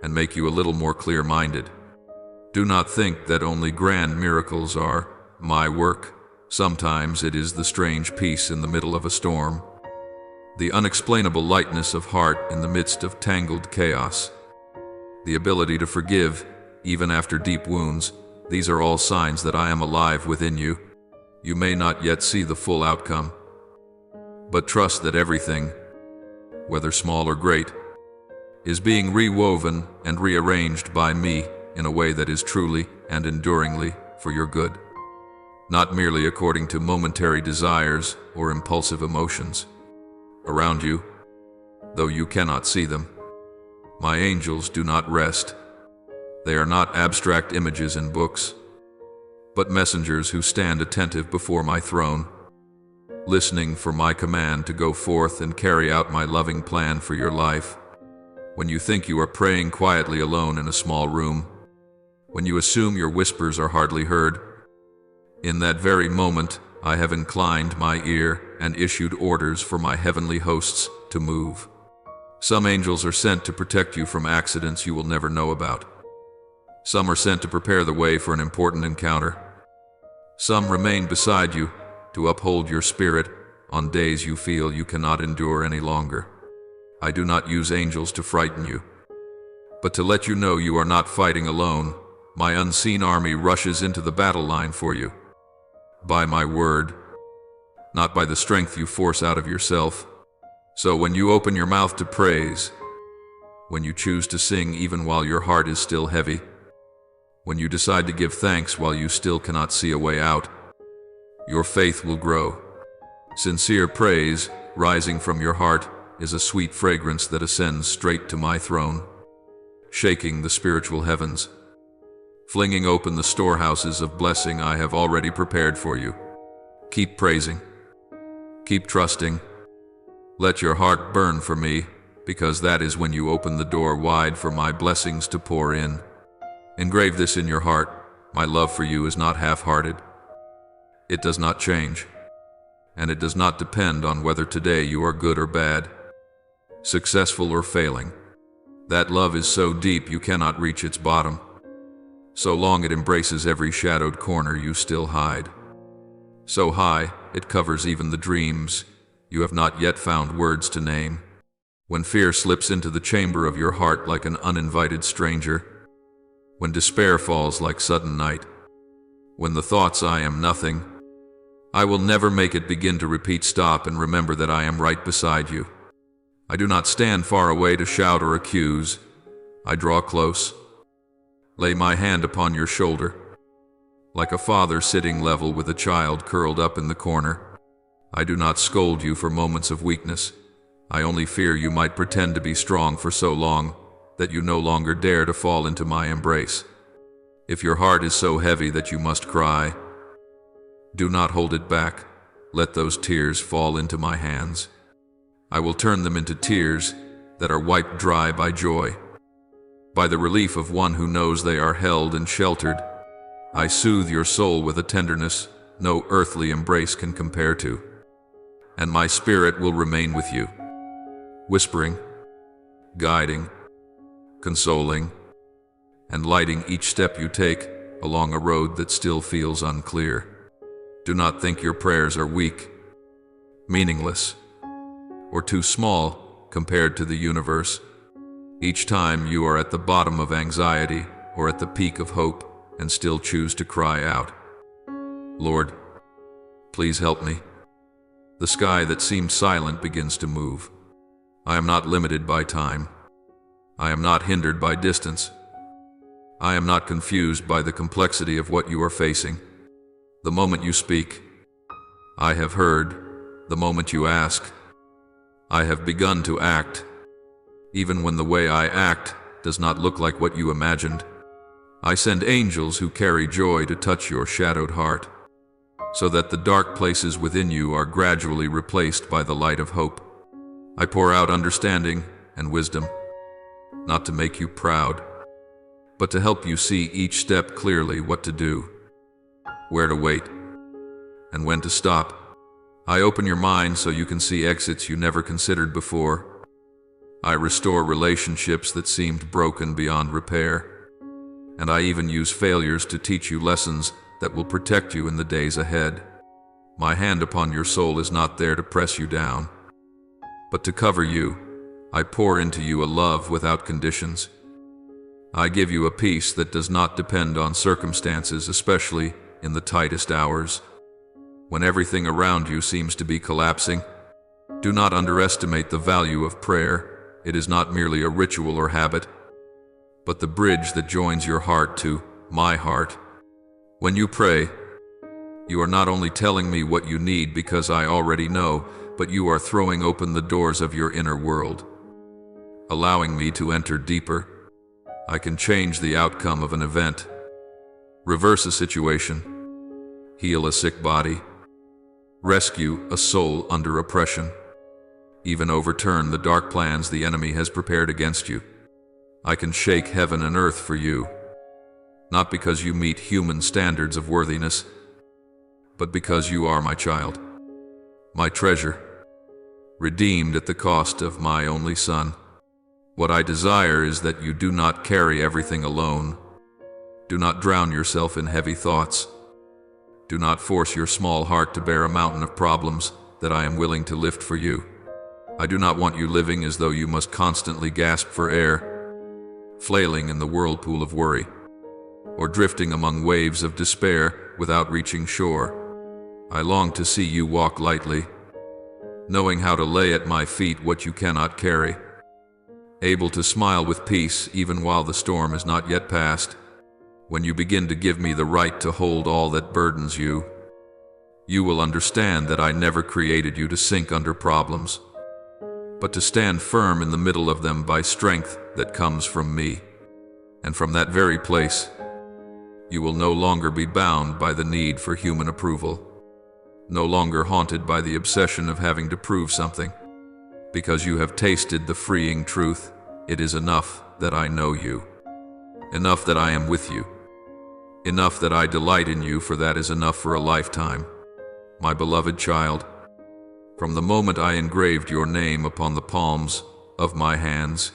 and make you a little more clear-minded. Do not think that only grand miracles are my work. Sometimes it is the strange peace in the middle of a storm, the unexplainable lightness of heart in the midst of tangled chaos, the ability to forgive even after deep wounds. These are all signs that I am alive within you. You may not yet see the full outcome, but trust that everything, whether small or great, is being rewoven and rearranged by me in a way that is truly and enduringly for your good, not merely according to momentary desires or impulsive emotions. Around you, though you cannot see them, my angels do not rest. They are not abstract images in books, but messengers who stand attentive before my throne, listening for my command to go forth and carry out my loving plan for your life. When you think you are praying quietly alone in a small room, when you assume your whispers are hardly heard, in that very moment I have inclined my ear and issued orders for my heavenly hosts to move. Some angels are sent to protect you from accidents you will never know about. Some are sent to prepare the way for an important encounter. Some remain beside you to uphold your spirit on days you feel you cannot endure any longer. I do not use angels to frighten you, but to let you know you are not fighting alone. My unseen army rushes into the battle line for you. By my word, not by the strength you force out of yourself. So when you open your mouth to praise, when you choose to sing even while your heart is still heavy, when you decide to give thanks while you still cannot see a way out, your faith will grow. Sincere praise, rising from your heart, is a sweet fragrance that ascends straight to my throne, shaking the spiritual heavens, flinging open the storehouses of blessing I have already prepared for you. Keep praising. Keep trusting. Let your heart burn for me, because that is when you open the door wide for my blessings to pour in. Engrave this in your heart: my love for you is not half-hearted. It does not change, and it does not depend on whether today you are good or bad, successful or failing. That love is so deep you cannot reach its bottom. So long it embraces every shadowed corner you still hide. So high, it covers even the dreams you have not yet found words to name. When fear slips into the chamber of your heart like an uninvited stranger, when despair falls like sudden night, when the thoughts I am nothing, I will never make it begin to repeat, stop and remember that I am right beside you. I do not stand far away to shout or accuse. I draw close, lay my hand upon your shoulder, like a father sitting level with a child curled up in the corner. I do not scold you for moments of weakness. I only fear you might pretend to be strong for so long that you no longer dare to fall into my embrace. If your heart is so heavy that you must cry, do not hold it back. Let those tears fall into my hands. I will turn them into tears that are wiped dry by joy, by the relief of one who knows they are held and sheltered. I soothe your soul with a tenderness no earthly embrace can compare to, and my spirit will remain with you, whispering, guiding, consoling, and lighting each step you take along a road that still feels unclear. Do not think your prayers are weak, meaningless, or too small compared to the universe. Each time you are at the bottom of anxiety or at the peak of hope and still choose to cry out, Lord, please help me, the sky that seemed silent begins to move. I am not limited by time. I am not hindered by distance. I am not confused by the complexity of what you are facing. The moment you speak, I have heard. The moment you ask, I have begun to act, even when the way I act does not look like what you imagined. I send angels who carry joy to touch your shadowed heart, so that the dark places within you are gradually replaced by the light of hope. I pour out understanding and wisdom, not to make you proud, but to help you see each step clearly, what to do, where to wait, and when to stop. I open your mind so you can see exits you never considered before. I restore relationships that seemed broken beyond repair, and I even use failures to teach you lessons that will protect you in the days ahead. My hand upon your soul is not there to press you down, but to cover you. I pour into you a love without conditions. I give you a peace that does not depend on circumstances, especially in the tightest hours. When everything around you seems to be collapsing, do not underestimate the value of prayer. It is not merely a ritual or habit, but the bridge that joins your heart to my heart. When you pray, you are not only telling me what you need because I already know, but you are throwing open the doors of your inner world, allowing me to enter deeper. I can change the outcome of an event, reverse a situation, heal a sick body, rescue a soul under oppression, even overturn the dark plans the enemy has prepared against you. I can shake heaven and earth for you, not because you meet human standards of worthiness, but because you are my child, my treasure, redeemed at the cost of my only son. What I desire is that you do not carry everything alone. Do not drown yourself in heavy thoughts. Do not force your small heart to bear a mountain of problems that I am willing to lift for you. I do not want you living as though you must constantly gasp for air, flailing in the whirlpool of worry, or drifting among waves of despair without reaching shore. I long to see you walk lightly, knowing how to lay at my feet what you cannot carry, able to smile with peace even while the storm is not yet past. When you begin to give me the right to hold all that burdens you, you will understand that I never created you to sink under problems, but to stand firm in the middle of them by strength that comes from me. And from that very place, you will no longer be bound by the need for human approval, no longer haunted by the obsession of having to prove something, because you have tasted the freeing truth. It is enough that I know you, enough that I am with you, enough that I delight in you, for that is enough for a lifetime. My beloved child, from the moment I engraved your name upon the palms of my hands,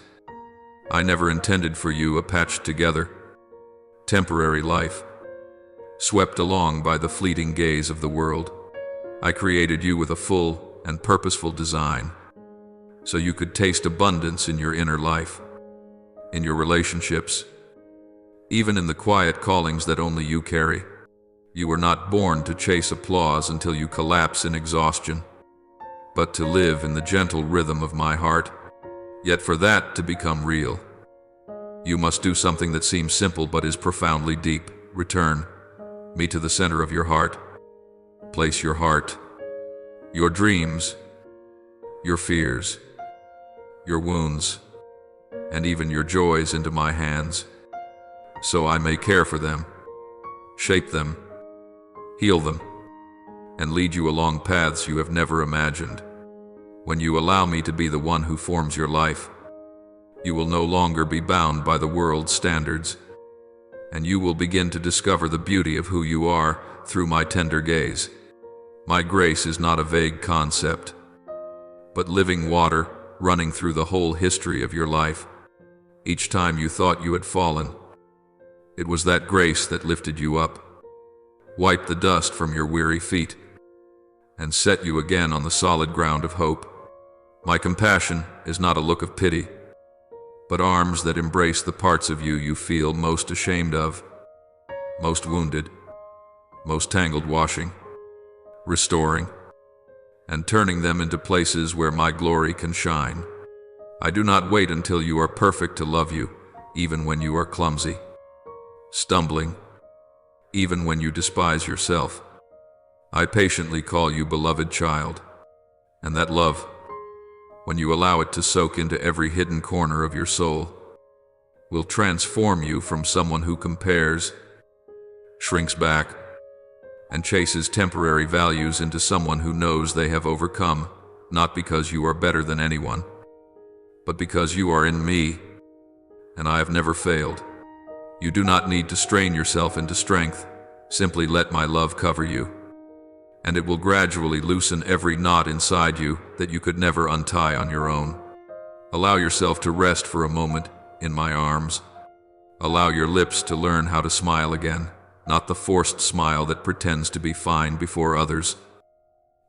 I never intended for you a patched together, temporary life, swept along by the fleeting gaze of the world. I created you with a full and purposeful design, so you could taste abundance in your inner life, in your relationships, even in the quiet callings that only you carry. You were not born to chase applause until you collapse in exhaustion, but to live in the gentle rhythm of my heart. Yet for that to become real, you must do something that seems simple but is profoundly deep. Return me to the center of your heart. Place your heart, your dreams, your fears, your wounds, and even your joys into my hands, so I may care for them, shape them, heal them, and lead you along paths you have never imagined. When you allow me to be the one who forms your life, you will no longer be bound by the world's standards, and you will begin to discover the beauty of who you are through my tender gaze. My grace is not a vague concept, but living water running through the whole history of your life. Each time you thought you had fallen, it was that grace that lifted you up, wiped the dust from your weary feet, and set you again on the solid ground of hope. My compassion is not a look of pity, but arms that embrace the parts of you you feel most ashamed of, most wounded, most tangled, washing, restoring, and turning them into places where my glory can shine. I do not wait until you are perfect to love you, even when you are clumsy, stumbling, even when you despise yourself. I patiently call you beloved child, and that love, when you allow it to soak into every hidden corner of your soul, will transform you from someone who compares, shrinks back, and chases temporary values into someone who knows they have overcome, not because you are better than anyone, but because you are in me, and I have never failed. You do not need to strain yourself into strength. Simply let my love cover you, and it will gradually loosen every knot inside you that you could never untie on your own. Allow yourself to rest for a moment in my arms. Allow your lips to learn how to smile again, not the forced smile that pretends to be fine before others,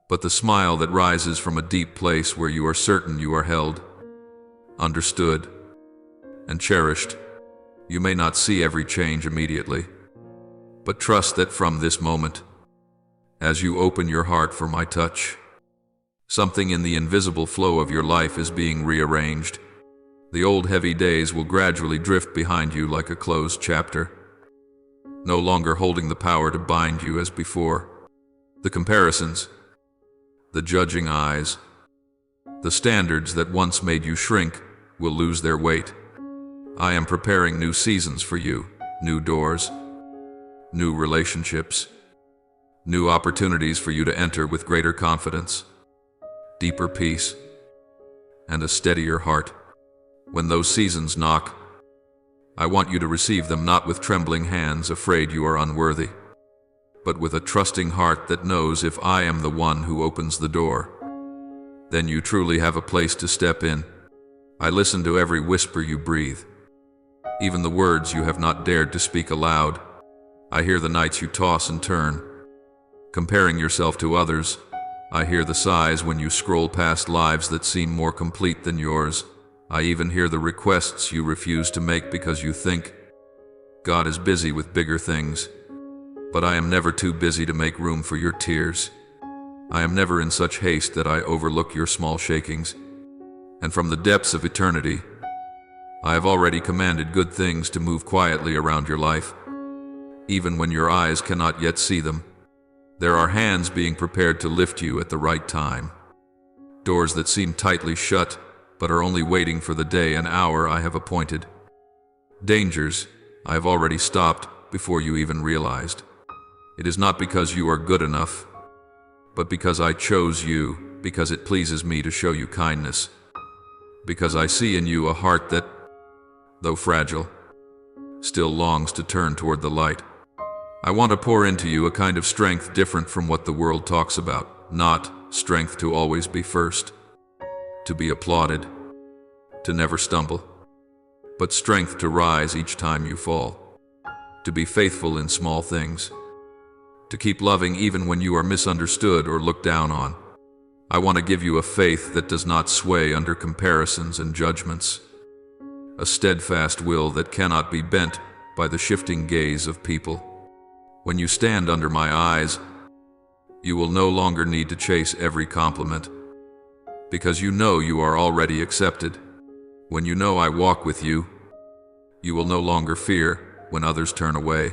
but the smile that rises from a deep place where you are certain you are held, understood, and cherished. You may not see every change immediately, but trust that from this moment, as you open your heart for my touch, something in the invisible flow of your life is being rearranged. The old heavy days will gradually drift behind you like a closed chapter, no longer holding the power to bind you as before. The comparisons, the judging eyes, the standards that once made you shrink will lose their weight. I am preparing new seasons for you, new doors, new relationships, new opportunities for you to enter with greater confidence, deeper peace, and a steadier heart. When those seasons knock, I want you to receive them not with trembling hands afraid you are unworthy, but with a trusting heart that knows if I am the one who opens the door, then you truly have a place to step in. I listen to every whisper you breathe, even the words you have not dared to speak aloud. I hear the nights you toss and turn, comparing yourself to others, I hear the sighs when you scroll past lives that seem more complete than yours. I even hear the requests you refuse to make because you think God is busy with bigger things. But I am never too busy to make room for your tears. I am never in such haste that I overlook your small shakings. And from the depths of eternity, I have already commanded good things to move quietly around your life. Even when your eyes cannot yet see them, there are hands being prepared to lift you at the right time. Doors that seem tightly shut, but are only waiting for the day and hour I have appointed. Dangers I have already stopped before you even realized. It is not because you are good enough, but because I chose you, because it pleases me to show you kindness, because I see in you a heart that, though fragile, still longs to turn toward the light. I want to pour into you a kind of strength different from what the world talks about, not strength to always be first, to be applauded, to never stumble, but strength to rise each time you fall, to be faithful in small things, to keep loving even when you are misunderstood or looked down on. I want to give you a faith that does not sway under comparisons and judgments, a steadfast will that cannot be bent by the shifting gaze of people. When you stand under my eyes, you will no longer need to chase every compliment, because you know you are already accepted. When you know I walk with you, you will no longer fear when others turn away.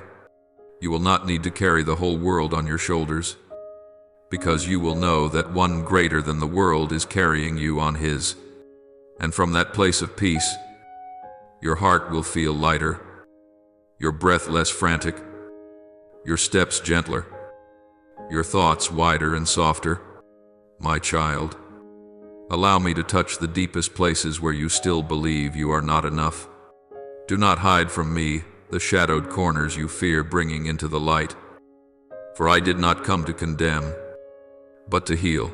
You will not need to carry the whole world on your shoulders, because you will know that one greater than the world is carrying you on his. And from that place of peace, your heart will feel lighter, your breath less frantic, your steps gentler, your thoughts wider and softer. My child, allow me to touch the deepest places where you still believe you are not enough. Do not hide from me the shadowed corners you fear bringing into the light. For I did not come to condemn, but to heal.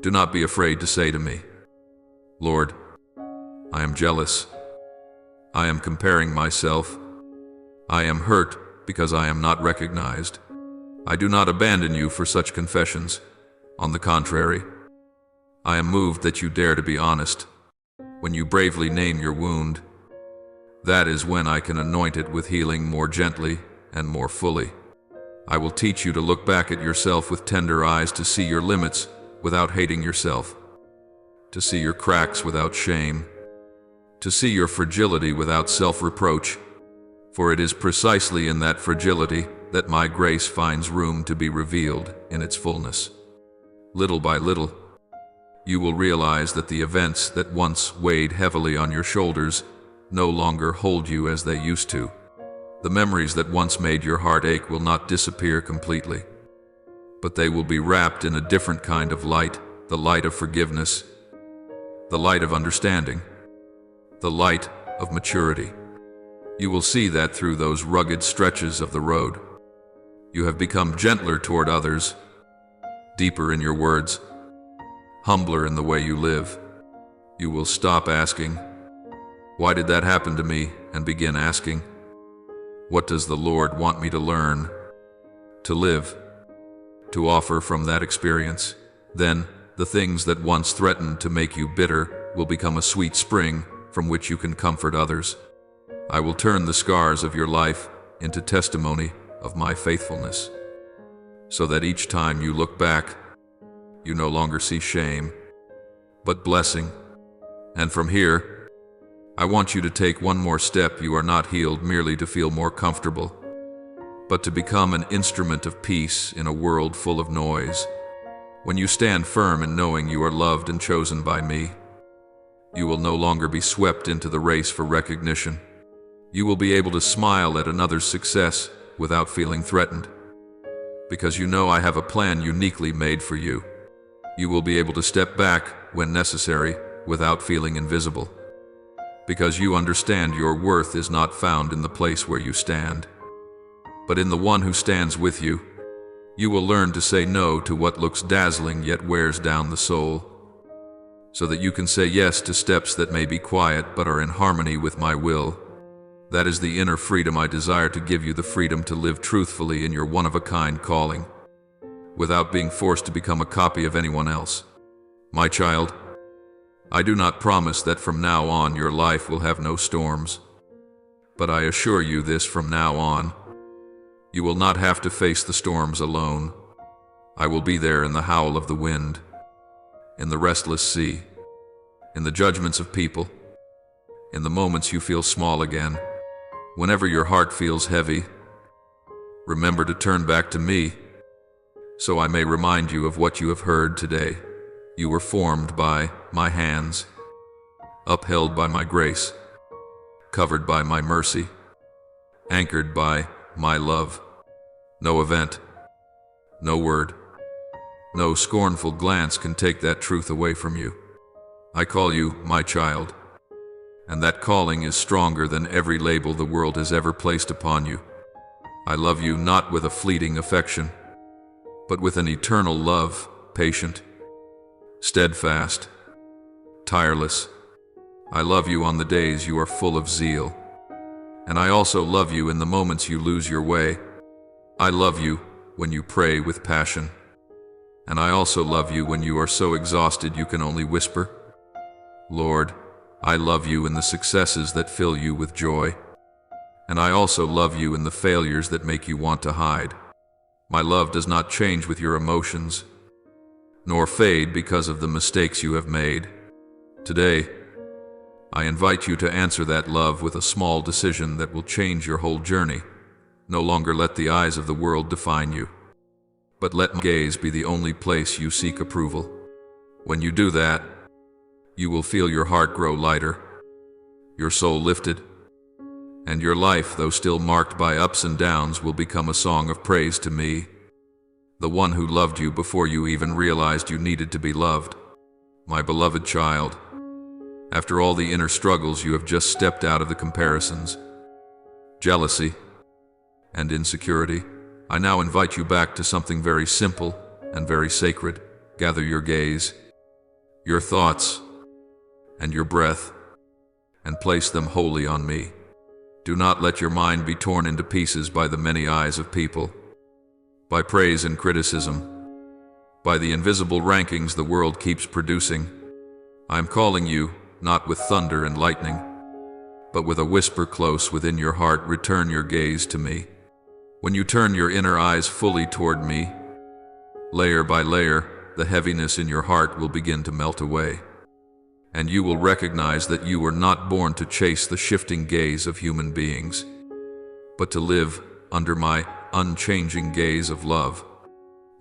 Do not be afraid to say to me, Lord, I am jealous. I am comparing myself. I am hurt because I am not recognized. I do not abandon you for such confessions. On the contrary, I am moved that you dare to be honest. When you bravely name your wound, that is when I can anoint it with healing more gently and more fully. I will teach you to look back at yourself with tender eyes, to see your limits without hating yourself, to see your cracks without shame, to see your fragility without self-reproach. For it is precisely in that fragility that my grace finds room to be revealed in its fullness. Little by little, you will realize that the events that once weighed heavily on your shoulders no longer hold you as they used to. The memories that once made your heart ache will not disappear completely, but they will be wrapped in a different kind of light, the light of forgiveness, the light of understanding, the light of maturity. You will see that through those rugged stretches of the road. You have become gentler toward others, deeper in your words, humbler in the way you live. You will stop asking, "Why did that happen to me?" and begin asking, "What does the Lord want me to learn, to live, to offer from that experience?" Then, the things that once threatened to make you bitter will become a sweet spring from which you can comfort others. I will turn the scars of your life into testimony of my faithfulness, so that each time you look back, you no longer see shame, but blessing. And from here, I want you to take one more step. You are not healed merely to feel more comfortable, but to become an instrument of peace in a world full of noise. When you stand firm in knowing you are loved and chosen by me, you will no longer be swept into the race for recognition. You will be able to smile at another's success without feeling threatened, because you know I have a plan uniquely made for you. You will be able to step back when necessary without feeling invisible, because you understand your worth is not found in the place where you stand, but in the one who stands with you. You will learn to say no to what looks dazzling yet wears down the soul, so that you can say yes to steps that may be quiet but are in harmony with my will. That is the inner freedom I desire to give you, the freedom to live truthfully in your one-of-a-kind calling. without being forced to become a copy of anyone else. My child, I do not promise that from now on your life will have no storms, but I assure you this: from now on, you will not have to face the storms alone. I will be there in the howl of the wind, in the restless sea, in the judgments of people, in the moments you feel small again. Whenever your heart feels heavy, remember to turn back to me, so I may remind you of what you have heard today. You were formed by my hands, upheld by my grace, covered by my mercy, anchored by my love. No event, no word, no scornful glance can take that truth away from you. I call you my child, and that calling is stronger than every label the world has ever placed upon you. I love you not with a fleeting affection, but with an eternal love, patient, steadfast, tireless. I love you on the days you are full of zeal, and I also love you in the moments you lose your way. I love you when you pray with passion, and I also love you when you are so exhausted you can only whisper. Lord, I love you in the successes that fill you with joy, and I also love you in the failures that make you want to hide. My love does not change with your emotions, nor fade because of the mistakes you have made. Today, I invite you to answer that love with a small decision that will change your whole journey. No longer let the eyes of the world define you, but let my gaze be the only place you seek approval. When you do that, you will feel your heart grow lighter, your soul lifted, and your life, though still marked by ups and downs, will become a song of praise to me, the one who loved you before you even realized you needed to be loved. My beloved child, after all the inner struggles, you have just stepped out of the comparisons, jealousy, and insecurity. I now invite you back to something very simple and very sacred. Gather your gaze, your thoughts, and your breath, and place them wholly on me. Do not let your mind be torn into pieces by the many eyes of people, by praise and criticism, by the invisible rankings the world keeps producing. I am calling you, not with thunder and lightning, but with a whisper close within your heart. Return your gaze to me. When you turn your inner eyes fully toward me, layer by layer, the heaviness in your heart will begin to melt away, and you will recognize that you were not born to chase the shifting gaze of human beings, but to live under my unchanging gaze of love.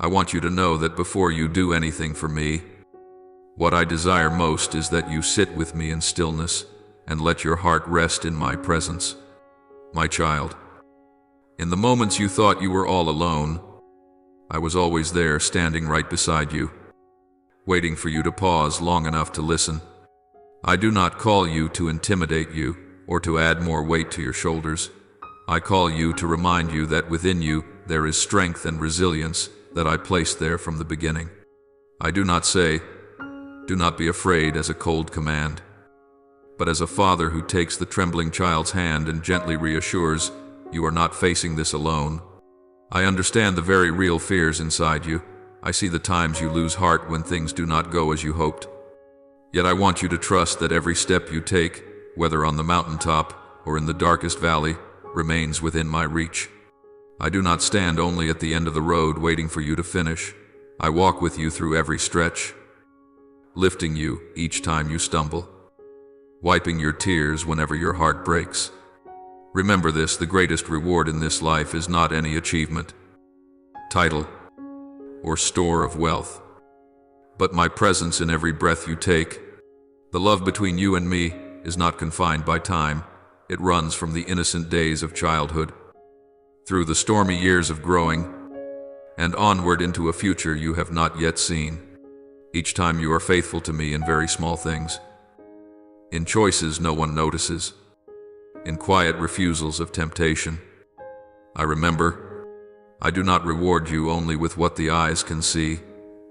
I want you to know that before you do anything for me, what I desire most is that you sit with me in stillness and let your heart rest in my presence. My child, in the moments you thought you were all alone, I was always there, standing right beside you, waiting for you to pause long enough to listen. I do not call you to intimidate you or to add more weight to your shoulders. I call you to remind you that within you there is strength and resilience that I placed there from the beginning. I do not say, "Do not be afraid," as a cold command, but as a father who takes the trembling child's hand and gently reassures, "You are not facing this alone." I understand the very real fears inside you. I see the times you lose heart when things do not go as you hoped. Yet I want you to trust that every step you take, whether on the mountaintop or in the darkest valley, remains within my reach. I do not stand only at the end of the road waiting for you to finish. I walk with you through every stretch, lifting you each time you stumble, wiping your tears whenever your heart breaks. Remember this: the greatest reward in this life is not any achievement, title, or store of wealth, but my presence in every breath you take. The love between you and me is not confined by time. It runs from the innocent days of childhood, through the stormy years of growing, and onward into a future you have not yet seen. Each time you are faithful to me in very small things, in choices no one notices, in quiet refusals of temptation. I remember, I do not reward you only with what the eyes can see.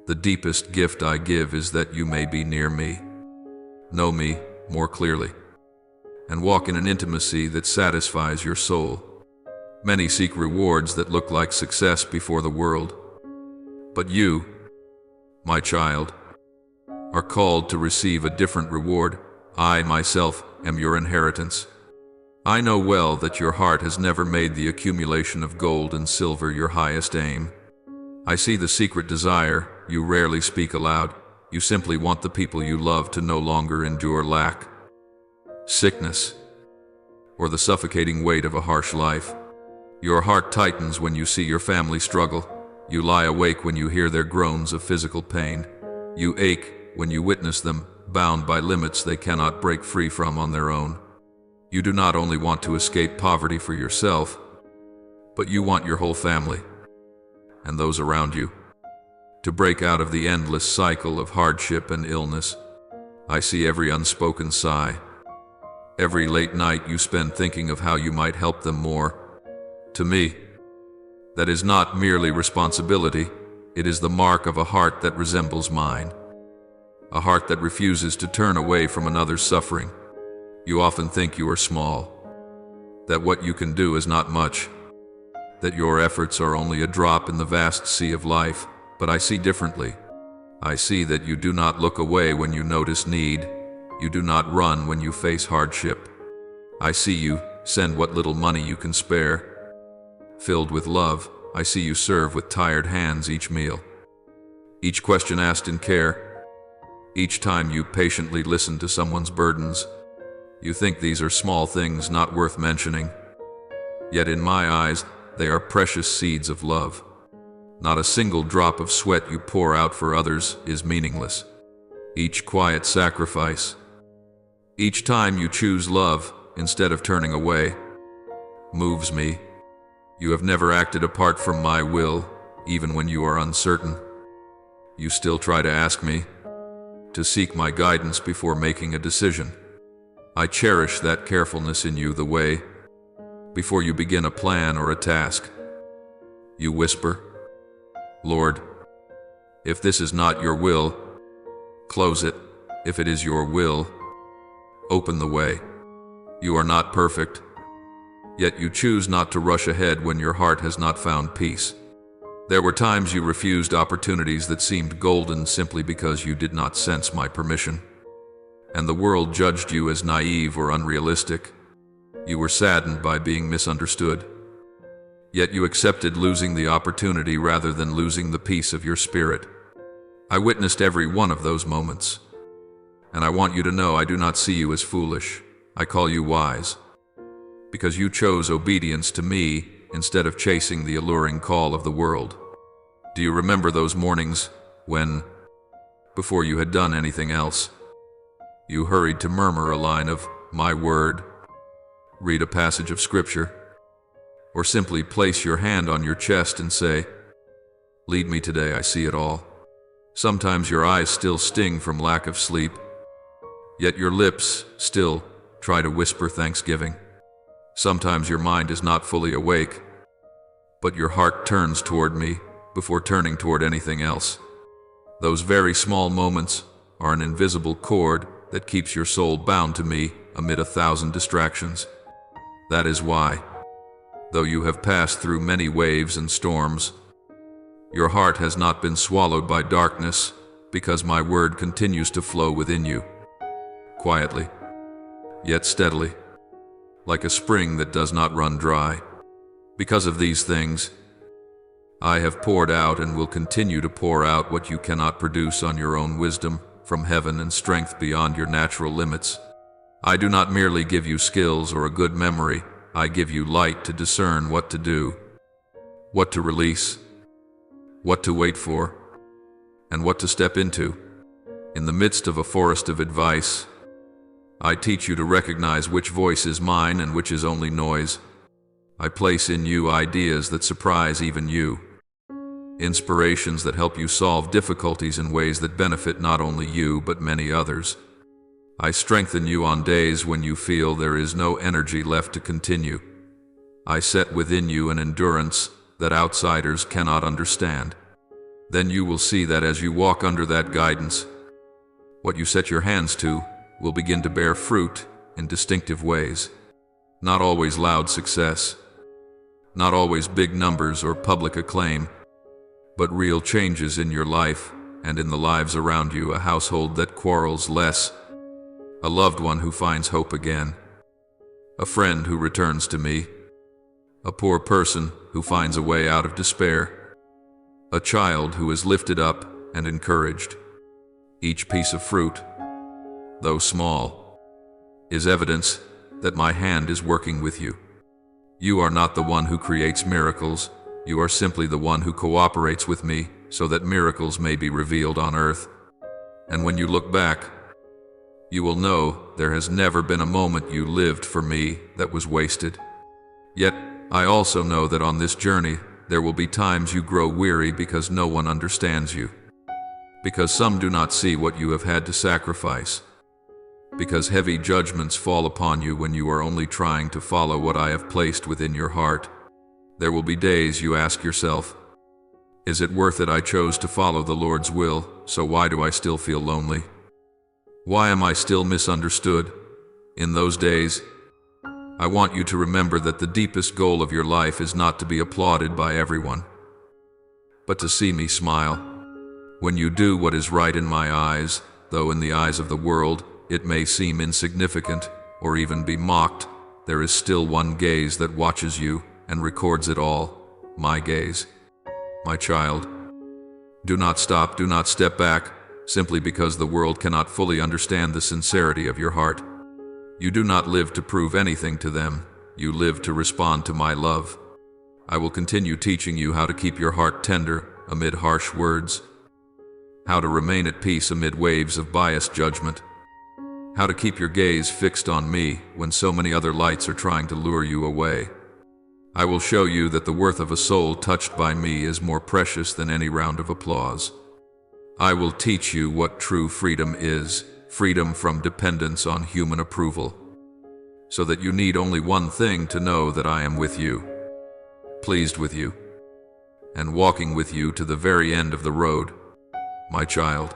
The deepest gift I give is that you may be near me, know me more clearly, and walk in an intimacy that satisfies your soul. Many seek rewards that look like success before the world, But you, my child, are called to receive a different reward. I myself am your inheritance. I know well that your heart has never made the accumulation of gold and silver your highest aim. I see the secret desire you rarely speak aloud. You simply want the people you love to no longer endure lack, sickness, or the suffocating weight of a harsh life. Your heart tightens when you see your family struggle. You lie awake when you hear their groans of physical pain. You ache when you witness them bound by limits they cannot break free from on their own. You do not only want to escape poverty for yourself, but you want your whole family and those around you to break out of the endless cycle of hardship and illness. I see every unspoken sigh, every late night you spend thinking of how you might help them more. To me, that is not merely responsibility, it is the mark of a heart that resembles mine, a heart that refuses to turn away from another's suffering. You often think you are small, that what you can do is not much, that your efforts are only a drop in the vast sea of life, but I see differently. I see that you do not look away when you notice need, you do not run when you face hardship. I see you send what little money you can spare. Filled with love, I see you serve with tired hands each meal, each question asked in care, each time you patiently listen to someone's burdens. You think these are small things not worth mentioning, yet in my eyes, they are precious seeds of love. Not a single drop of sweat you pour out for others is meaningless. Each quiet sacrifice, each time you choose love instead of turning away, moves me. You have never acted apart from my will, even when you are uncertain. You still try to ask me, to seek my guidance before making a decision. I cherish that carefulness in you the way, before you begin a plan or a task, you whisper, Lord, if this is not your will, close it. If it is your will, open the way. You are not perfect, yet you choose not to rush ahead when your heart has not found peace. There were times you refused opportunities that seemed golden simply because you did not sense my permission, and the world judged you as naive or unrealistic. You were saddened by being misunderstood, yet you accepted losing the opportunity rather than losing the peace of your spirit. I witnessed every one of those moments, and I want you to know I do not see you as foolish. I call you wise, because you chose obedience to me instead of chasing the alluring call of the world. Do you remember those mornings when, before you had done anything else, you hurried to murmur a line of my word, read a passage of scripture, or simply place your hand on your chest and say, lead me today, I see it all. Sometimes your eyes still sting from lack of sleep, yet your lips still try to whisper thanksgiving. Sometimes your mind is not fully awake, but your heart turns toward me before turning toward anything else. Those very small moments are an invisible cord that keeps your soul bound to me amid 1,000 distractions. That is why, though you have passed through many waves and storms, your heart has not been swallowed by darkness, because my word continues to flow within you, quietly, yet steadily, like a spring that does not run dry. Because of these things, I have poured out and will continue to pour out what you cannot produce on your own wisdom from heaven and strength beyond your natural limits. I do not merely give you skills or a good memory, I give you light to discern what to do, what to release, what to wait for, and what to step into. In the midst of a forest of advice, I teach you to recognize which voice is mine and which is only noise. I place in you ideas that surprise even you, inspirations that help you solve difficulties in ways that benefit not only you but many others. I strengthen you on days when you feel there is no energy left to continue. I set within you an endurance that outsiders cannot understand. Then you will see that as you walk under that guidance, what you set your hands to will begin to bear fruit in distinctive ways. Not always loud success, not always big numbers or public acclaim, but real changes in your life and in the lives around you, a household that quarrels less, a loved one who finds hope again, a friend who returns to me, a poor person who finds a way out of despair, a child who is lifted up and encouraged. Each piece of fruit, though small, is evidence that my hand is working with you. You are not the one who creates miracles. You are simply the one who cooperates with me so that miracles may be revealed on earth. And when you look back, you will know there has never been a moment you lived for me that was wasted. Yet, I also know that on this journey, there will be times you grow weary because no one understands you. Because some do not see what you have had to sacrifice. Because heavy judgments fall upon you when you are only trying to follow what I have placed within your heart. There will be days you ask yourself, is it worth it? I chose to follow the Lord's will, so why do I still feel lonely? Why am I still misunderstood? In those days, I want you to remember that the deepest goal of your life is not to be applauded by everyone, but to see me smile. When you do what is right in my eyes, though in the eyes of the world it may seem insignificant or even be mocked, there is still one gaze that watches you and records it all, my gaze. My child, do not stop, do not step back, simply because the world cannot fully understand the sincerity of your heart. You do not live to prove anything to them, you live to respond to my love. I will continue teaching you how to keep your heart tender amid harsh words, how to remain at peace amid waves of biased judgment, how to keep your gaze fixed on me when so many other lights are trying to lure you away. I will show you that the worth of a soul touched by me is more precious than any round of applause. I will teach you what true freedom is, freedom from dependence on human approval, so that you need only one thing to know that I am with you, pleased with you, and walking with you to the very end of the road, my child.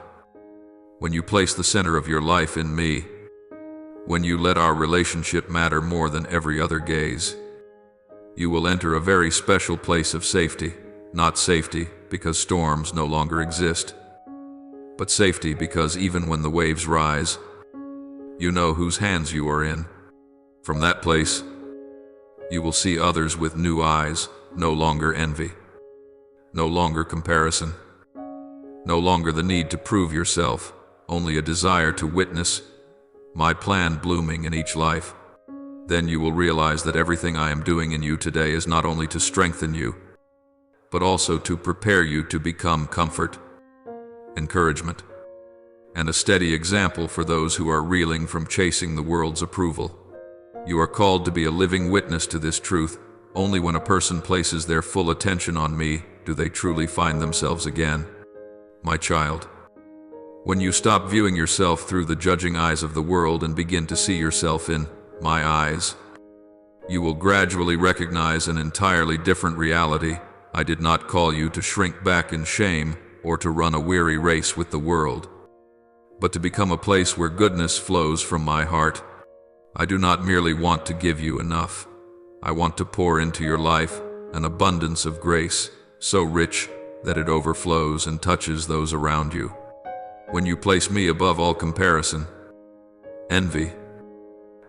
When you place the center of your life in me, when you let our relationship matter more than every other gaze, you will enter a very special place of safety, not safety because storms no longer exist, but safety because even when the waves rise, you know whose hands you are in. From that place, you will see others with new eyes, no longer envy, no longer comparison, no longer the need to prove yourself, only a desire to witness my plan blooming in each life. Then you will realize that everything I am doing in you today is not only to strengthen you, but also to prepare you to become comfort, encouragement, and a steady example for those who are reeling from chasing the world's approval. You are called to be a living witness to this truth. Only when a person places their full attention on me do they truly find themselves again. My child, when you stop viewing yourself through the judging eyes of the world and begin to see yourself in my eyes, you will gradually recognize an entirely different reality. I did not call you to shrink back in shame or to run a weary race with the world, but to become a place where goodness flows from my heart. I do not merely want to give you enough. I want to pour into your life an abundance of grace, so rich that it overflows and touches those around you. When you place me above all comparison, envy,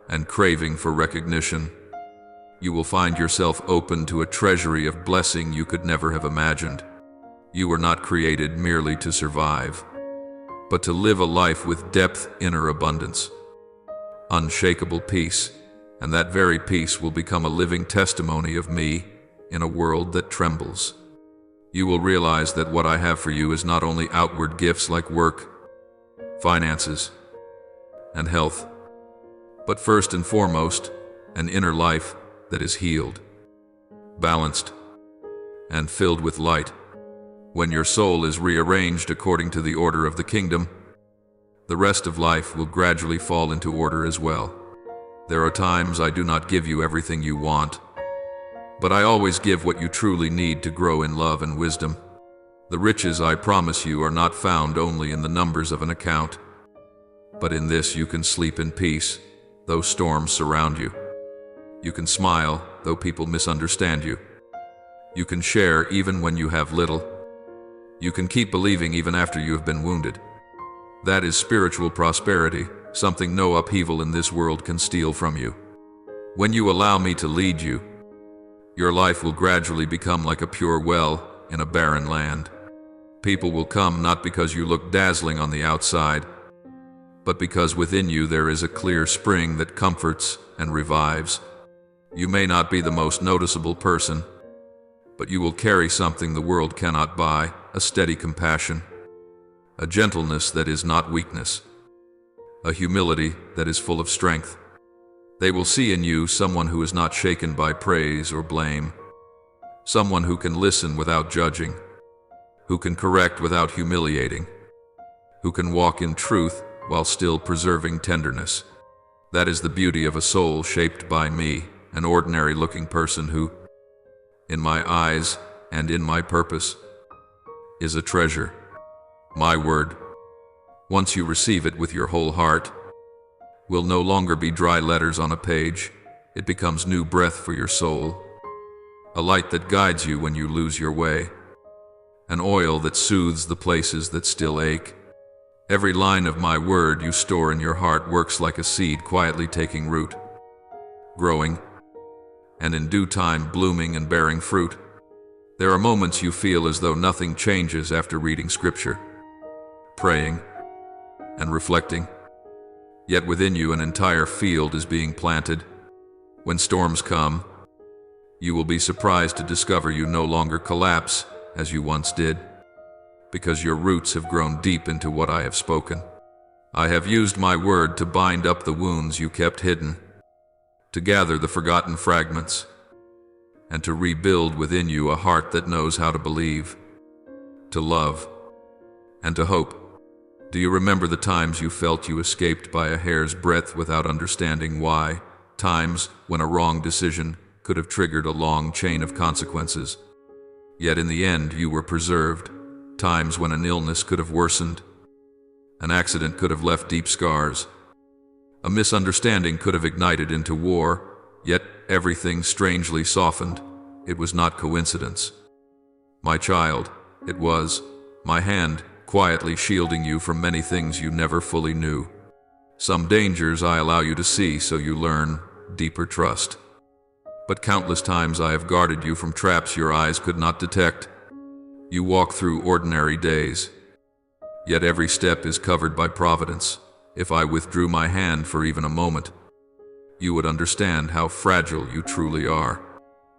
and craving for recognition, you will find yourself open to a treasury of blessing you could never have imagined. You were not created merely to survive, but to live a life with depth, inner abundance, unshakable peace, and that very peace will become a living testimony of me in a world that trembles. You will realize that what I have for you is not only outward gifts like work, finances, and health, but first and foremost, an inner life that is healed, balanced, and filled with light. When your soul is rearranged according to the order of the kingdom, the rest of life will gradually fall into order as well. There are times I do not give you everything you want, but I always give what you truly need to grow in love and wisdom. The riches I promise you are not found only in the numbers of an account, but in this: you can sleep in peace, though storms surround you. You can smile, though people misunderstand you. You can share even when you have little. You can keep believing even after you have been wounded. That is spiritual prosperity, something no upheaval in this world can steal from you. When you allow me to lead you, your life will gradually become like a pure well in a barren land. People will come not because you look dazzling on the outside, but because within you there is a clear spring that comforts and revives. You may not be the most noticeable person, but you will carry something the world cannot buy, a steady compassion, a gentleness that is not weakness, a humility that is full of strength. They will see in you someone who is not shaken by praise or blame, someone who can listen without judging, who can correct without humiliating, who can walk in truth while still preserving tenderness. That is the beauty of a soul shaped by me, an ordinary-looking person who, in my eyes and in my purpose, is a treasure. My word, once you receive it with your whole heart, will no longer be dry letters on a page. It becomes new breath for your soul, a light that guides you when you lose your way, an oil that soothes the places that still ache. Every line of my word you store in your heart works like a seed quietly taking root, growing, and in due time blooming and bearing fruit. There are moments you feel as though nothing changes after reading scripture, praying, and reflecting. Yet within you an entire field is being planted. When storms come, you will be surprised to discover you no longer collapse as you once did, because your roots have grown deep into what I have spoken. I have used my word to bind up the wounds you kept hidden, to gather the forgotten fragments, and to rebuild within you a heart that knows how to believe, to love, and to hope. Do you remember the times you felt you escaped by a hair's breadth without understanding why? Times when a wrong decision could have triggered a long chain of consequences. Yet in the end you were preserved. Times when an illness could have worsened, an accident could have left deep scars, a misunderstanding could have ignited into war, yet everything strangely softened. It was not coincidence. My child, it was my hand quietly shielding you from many things you never fully knew. Some dangers I allow you to see so you learn deeper trust. But countless times I have guarded you from traps your eyes could not detect. You walk through ordinary days, yet every step is covered by providence. If I withdrew my hand for even a moment, you would understand how fragile you truly are.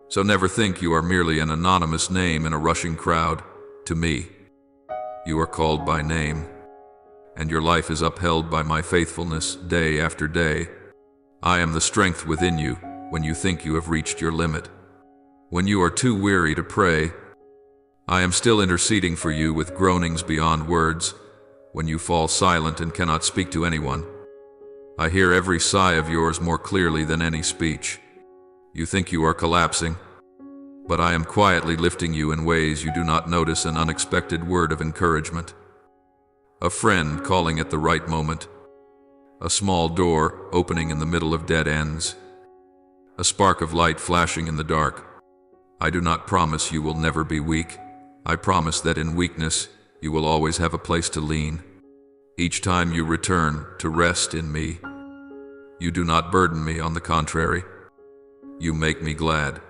So never think you are merely an anonymous name in a rushing crowd. To me, you are called by name, and your life is upheld by my faithfulness day after day. I am the strength within you when you think you have reached your limit. When you are too weary to pray, I am still interceding for you with groanings beyond words. When you fall silent and cannot speak to anyone, I hear every sigh of yours more clearly than any speech. You think you are collapsing, but I am quietly lifting you in ways you do not notice. An unexpected word of encouragement, a friend calling at the right moment, a small door opening in the middle of dead ends, a spark of light flashing in the dark. I do not promise you will never be weak. I promise that in weakness, you will always have a place to lean. Each time you return to rest in me, you do not burden me. On the contrary, you make me glad,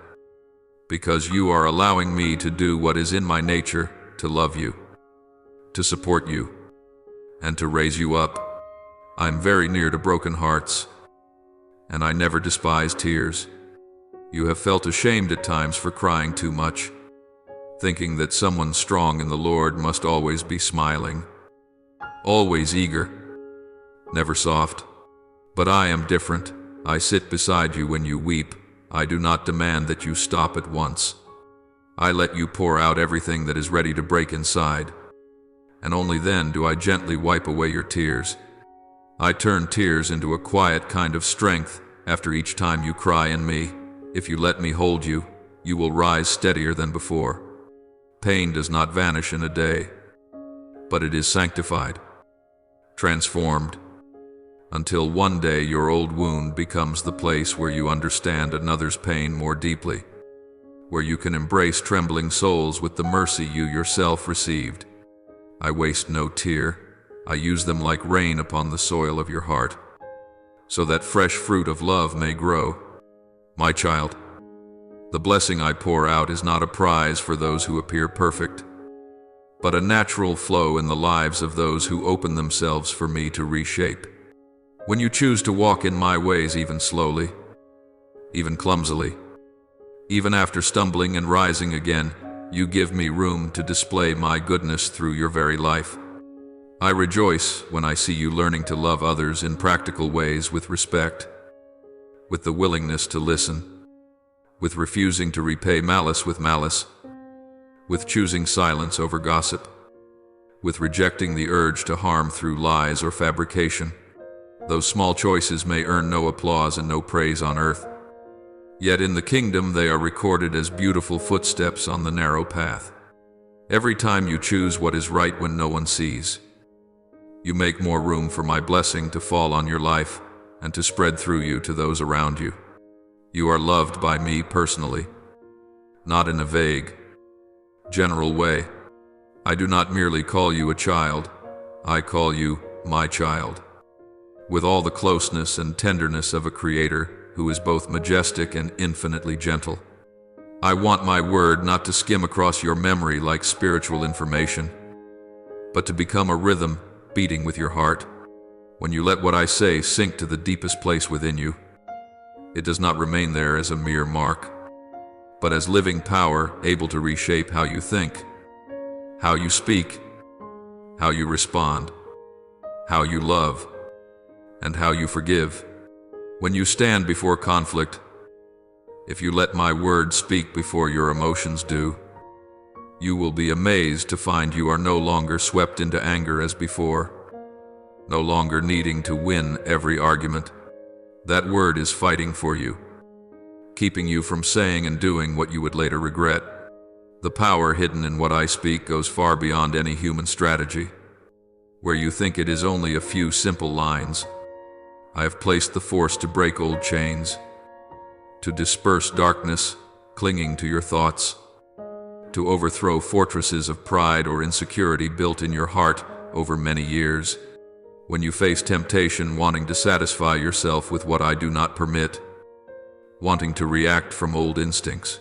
because you are allowing me to do what is in my nature, to love you, to support you, and to raise you up. I'm very near to broken hearts, and I never despise tears. You have felt ashamed at times for crying too much, thinking that someone strong in the Lord must always be smiling, always eager, never soft. But I am different. I sit beside you when you weep. I do not demand that you stop at once. I let you pour out everything that is ready to break inside, and only then do I gently wipe away your tears. I turn tears into a quiet kind of strength after each time you cry in me. If you let me hold you, you will rise steadier than before. Pain does not vanish in a day, but it is sanctified, transformed, until one day your old wound becomes the place where you understand another's pain more deeply. where you can embrace trembling souls with the mercy you yourself received. I waste no tear. I use them like rain upon the soil of your heart, so that fresh fruit of love may grow. My child, the blessing I pour out is not a prize for those who appear perfect, but a natural flow in the lives of those who open themselves for me to reshape. When you choose to walk in my ways even slowly, even clumsily, even after stumbling and rising again, you give me room to display my goodness through your very life. I rejoice when I see you learning to love others in practical ways with respect, with the willingness to listen, with refusing to repay malice with malice, with choosing silence over gossip, with rejecting the urge to harm through lies or fabrication. Those small choices may earn no applause and no praise on earth, yet in the kingdom they are recorded as beautiful footsteps on the narrow path. Every time you choose what is right when no one sees, you make more room for my blessing to fall on your life and to spread through you to those around you. You are loved by me personally, not in a vague, general way. I do not merely call you a child, I call you my child, with all the closeness and tenderness of a creator who is both majestic and infinitely gentle. I want my word not to skim across your memory like spiritual information, but to become a rhythm beating with your heart. When you let what I say sink to the deepest place within you, it does not remain there as a mere mark, but as living power able to reshape how you think, how you speak, how you respond, how you love, and how you forgive. When you stand before conflict, if you let my words speak before your emotions do, you will be amazed to find you are no longer swept into anger as before, no longer needing to win every argument. That word is fighting for you, keeping you from saying and doing what you would later regret. The power hidden in what I speak goes far beyond any human strategy. Where you think it is only a few simple lines, I have placed the force to break old chains, to disperse darkness clinging to your thoughts, to overthrow fortresses of pride or insecurity built in your heart over many years. When you face temptation wanting to satisfy yourself with what I do not permit, wanting to react from old instincts,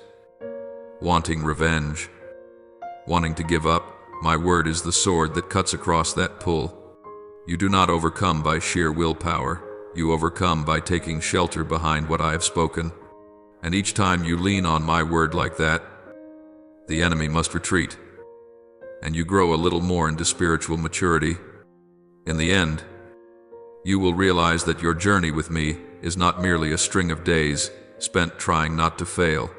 wanting revenge, wanting to give up, my word is the sword that cuts across that pull. You do not overcome by sheer willpower. You overcome by taking shelter behind what I have spoken. And each time you lean on my word like that, the enemy must retreat, and you grow a little more into spiritual maturity. In the end, you will realize that your journey with me is not merely a string of days spent trying not to fail,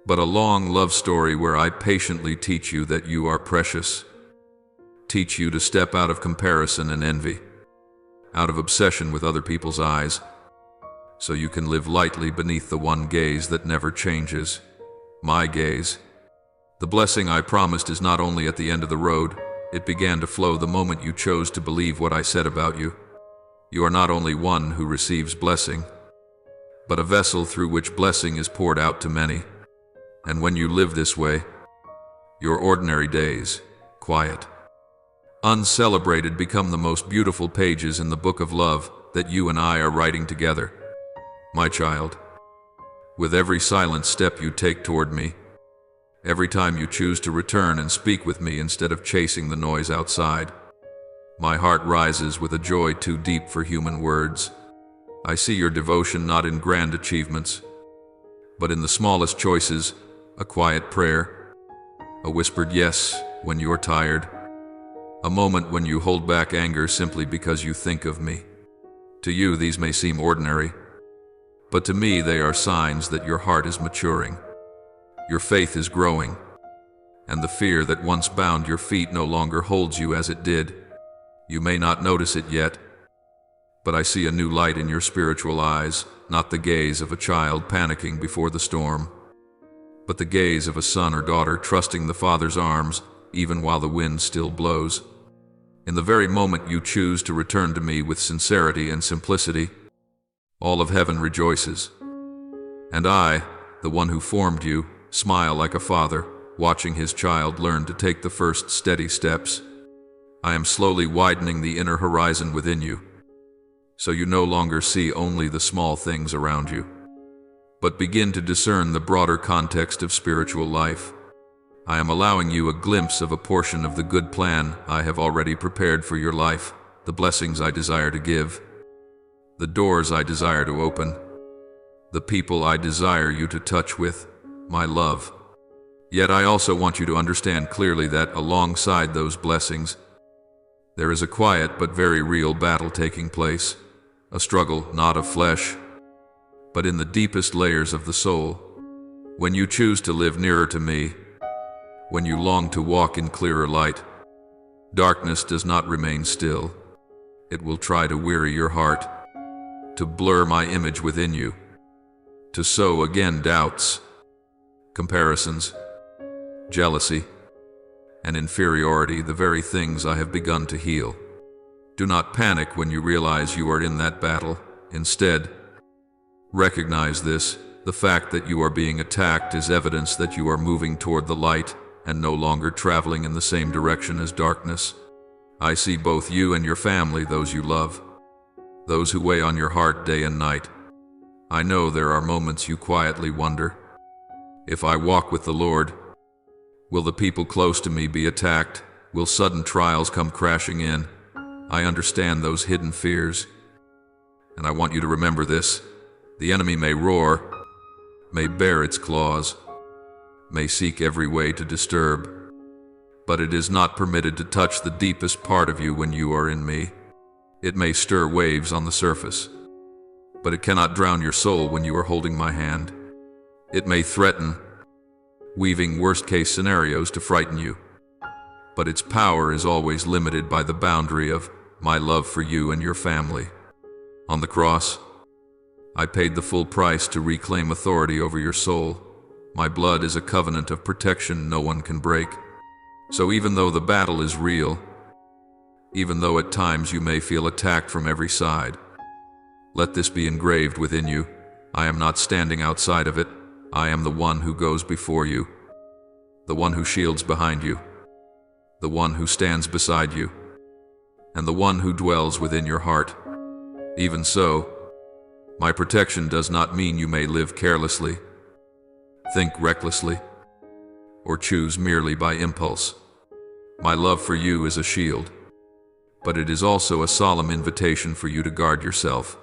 but a long love story where I patiently teach you that you are precious, teach you to step out of comparison and envy, out of obsession with other people's eyes, so you can live lightly beneath the one gaze that never changes, my gaze. The blessing I promised is not only at the end of the road, it began to flow the moment you chose to believe what I said about you. You are not only one who receives blessing, but a vessel through which blessing is poured out to many. And when you live this way, your ordinary days, quiet, uncelebrated, become the most beautiful pages in the book of love that you and I are writing together. My child, with every silent step you take toward me, every time you choose to return and speak with me instead of chasing the noise outside, my heart rises with a joy too deep for human words. I see your devotion not in grand achievements, but in the smallest choices, a quiet prayer, a whispered yes when you're tired, a moment when you hold back anger simply because you think of me. To you, these may seem ordinary, but to me they are signs that your heart is maturing. Your faith is growing, and the fear that once bound your feet no longer holds you as it did. You may not notice it yet, but I see a new light in your spiritual eyes, not the gaze of a child panicking before the storm, but the gaze of a son or daughter trusting the Father's arms even while the wind still blows. In the very moment you choose to return to me with sincerity and simplicity, all of heaven rejoices. And I, the one who formed you, smile like a father, watching his child learn to take the first steady steps. I am slowly widening the inner horizon within you, so you no longer see only the small things around you, but begin to discern the broader context of spiritual life. I am allowing you a glimpse of a portion of the good plan I have already prepared for your life, the blessings I desire to give, the doors I desire to open, the people I desire you to touch with my love. Yet I also want you to understand clearly that alongside those blessings, there is a quiet but very real battle taking place, a struggle not of flesh, but in the deepest layers of the soul. When you choose to live nearer to me, when you long to walk in clearer light, darkness does not remain still. It will try to weary your heart, to blur my image within you, to sow again doubts, comparisons, jealousy, and inferiority, the very things I have begun to heal. Do not panic when you realize you are in that battle. Instead, recognize this: the fact that you are being attacked is evidence that you are moving toward the light and no longer traveling in the same direction as darkness. I see both you and your family, those you love, those who weigh on your heart day and night. I know there are moments you quietly wonder, if I walk with the Lord, will the people close to me be attacked? Will sudden trials come crashing in? I understand those hidden fears, and I want you to remember this: the enemy may roar, may bare its claws, may seek every way to disturb, but it is not permitted to touch the deepest part of you when you are in me. It may stir waves on the surface, but it cannot drown your soul when you are holding my hand. It may threaten, weaving worst-case scenarios to frighten you, but its power is always limited by the boundary of my love for you and your family. On the cross, I paid the full price to reclaim authority over your soul. My blood is a covenant of protection no one can break. So even though the battle is real, even though at times you may feel attacked from every side, let this be engraved within you: I am not standing outside of it. I am the one who goes before you, the one who shields behind you, the one who stands beside you, and the one who dwells within your heart. Even so, my protection does not mean you may live carelessly, think recklessly, or choose merely by impulse. My love for you is a shield, but it is also a solemn invitation for you to guard yourself.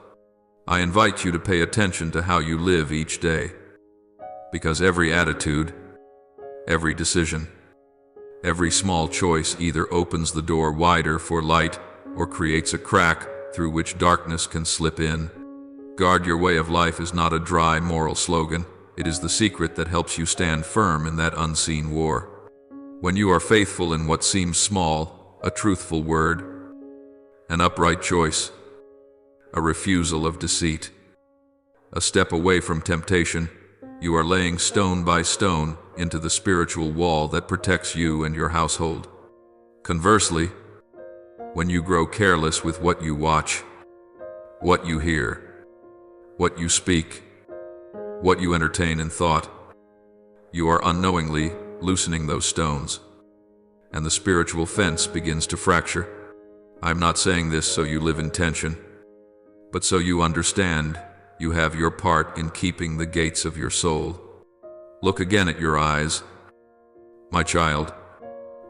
I invite you to pay attention to how you live each day, because every attitude, every decision, every small choice either opens the door wider for light or creates a crack through which darkness can slip in. Guard your way of life is not a dry moral slogan. It is the secret that helps you stand firm in that unseen war. When you are faithful in what seems small, a truthful word, an upright choice, a refusal of deceit, a step away from temptation, you are laying stone by stone into the spiritual wall that protects you and your household. Conversely, when you grow careless with what you watch, what you hear, what you speak, what you entertain in thought, you are unknowingly loosening those stones, and the spiritual fence begins to fracture. I'm not saying this so you live in tension, but so you understand you have your part in keeping the gates of your soul. Look again at your eyes, my child.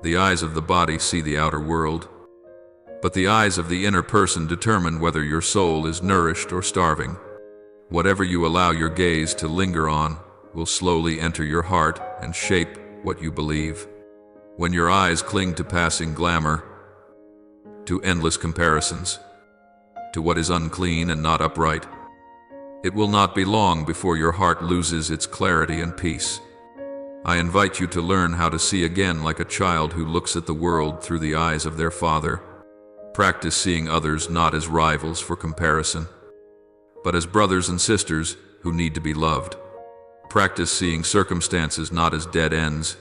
The eyes of the body see the outer world, but the eyes of the inner person determine whether your soul is nourished or starving. Whatever you allow your gaze to linger on will slowly enter your heart and shape what you believe. When your eyes cling to passing glamour, to endless comparisons, to what is unclean and not upright, it will not be long before your heart loses its clarity and peace. I invite you to learn how to see again like a child who looks at the world through the eyes of their father. Practice seeing others not as rivals for comparison, but as brothers and sisters who need to be loved. Practice seeing circumstances not as dead ends,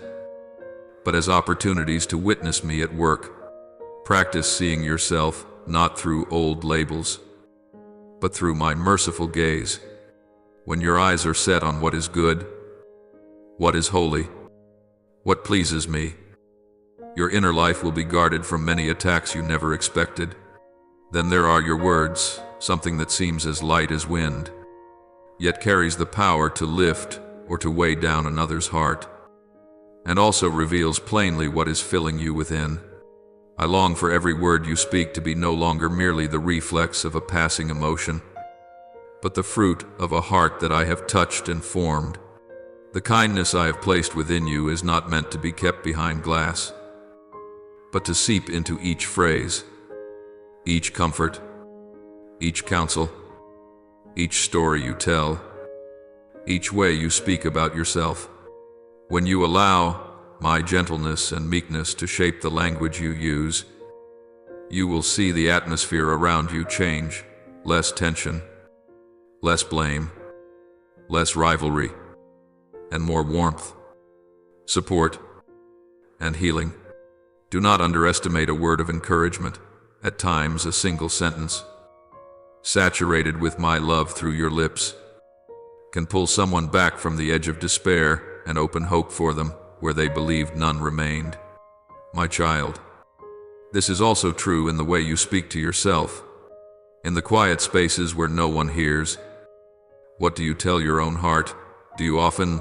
but as opportunities to witness me at work. Practice seeing yourself not through old labels, but through my merciful gaze. When your eyes are set on what is good, what is holy, what pleases me. Your inner life will be guarded from many attacks you never expected. Then there are your words, something that seems as light as wind, yet carries the power to lift or to weigh down another's heart, and also reveals plainly what is filling you within. I long for every word you speak to be no longer merely the reflex of a passing emotion, but the fruit of a heart that I have touched and formed. The kindness I have placed within you is not meant to be kept behind glass, but to seep into each phrase, each comfort, each counsel, each story you tell, each way you speak about yourself. When you allow my gentleness and meekness to shape the language you use, you will see the atmosphere around you change. Less tension, less blame, less rivalry, and more warmth, support, and healing. Do not underestimate a word of encouragement, at times a single sentence, saturated with my love through your lips, can pull someone back from the edge of despair and open hope for them where they believed none remained. My child, this is also true in the way you speak to yourself. In the quiet spaces where no one hears, what do you tell your own heart? Do you often,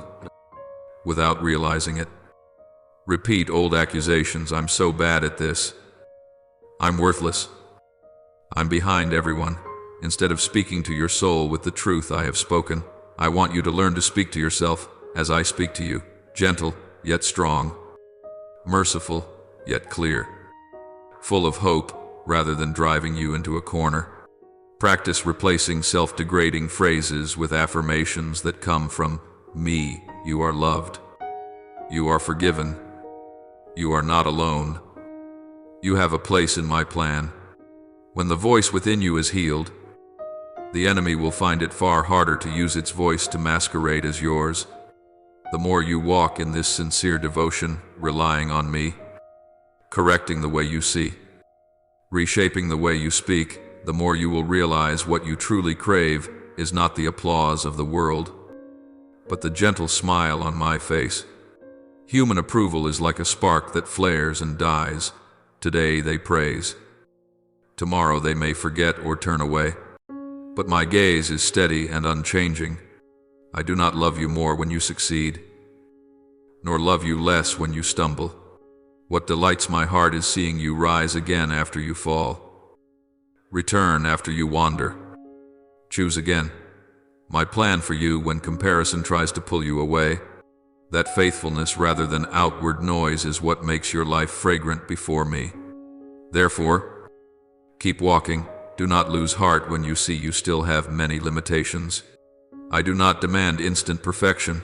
without realizing it, repeat old accusations? I'm so bad at this. I'm worthless. I'm behind everyone. Instead of speaking to your soul with the truth I have spoken, I want you to learn to speak to yourself as I speak to you, gentle yet strong, merciful yet clear, full of hope rather than driving you into a corner. Practice replacing self-degrading phrases with affirmations that come from me. You are loved. You are forgiven. You are not alone. You have a place in my plan. When the voice within you is healed, the enemy will find it far harder to use its voice to masquerade as yours. The more you walk in this sincere devotion, relying on me, correcting the way you see, reshaping the way you speak, the more you will realize what you truly crave is not the applause of the world, but the gentle smile on my face. Human approval is like a spark that flares and dies. Today they praise. Tomorrow they may forget or turn away. But my gaze is steady and unchanging. I do not love you more when you succeed, nor love you less when you stumble. What delights my heart is seeing you rise again after you fall. Return after you wander. Choose again. My plan for you when comparison tries to pull you away. That faithfulness rather than outward noise is what makes your life fragrant before me. Therefore, keep walking. Do not lose heart when you see you still have many limitations. I do not demand instant perfection.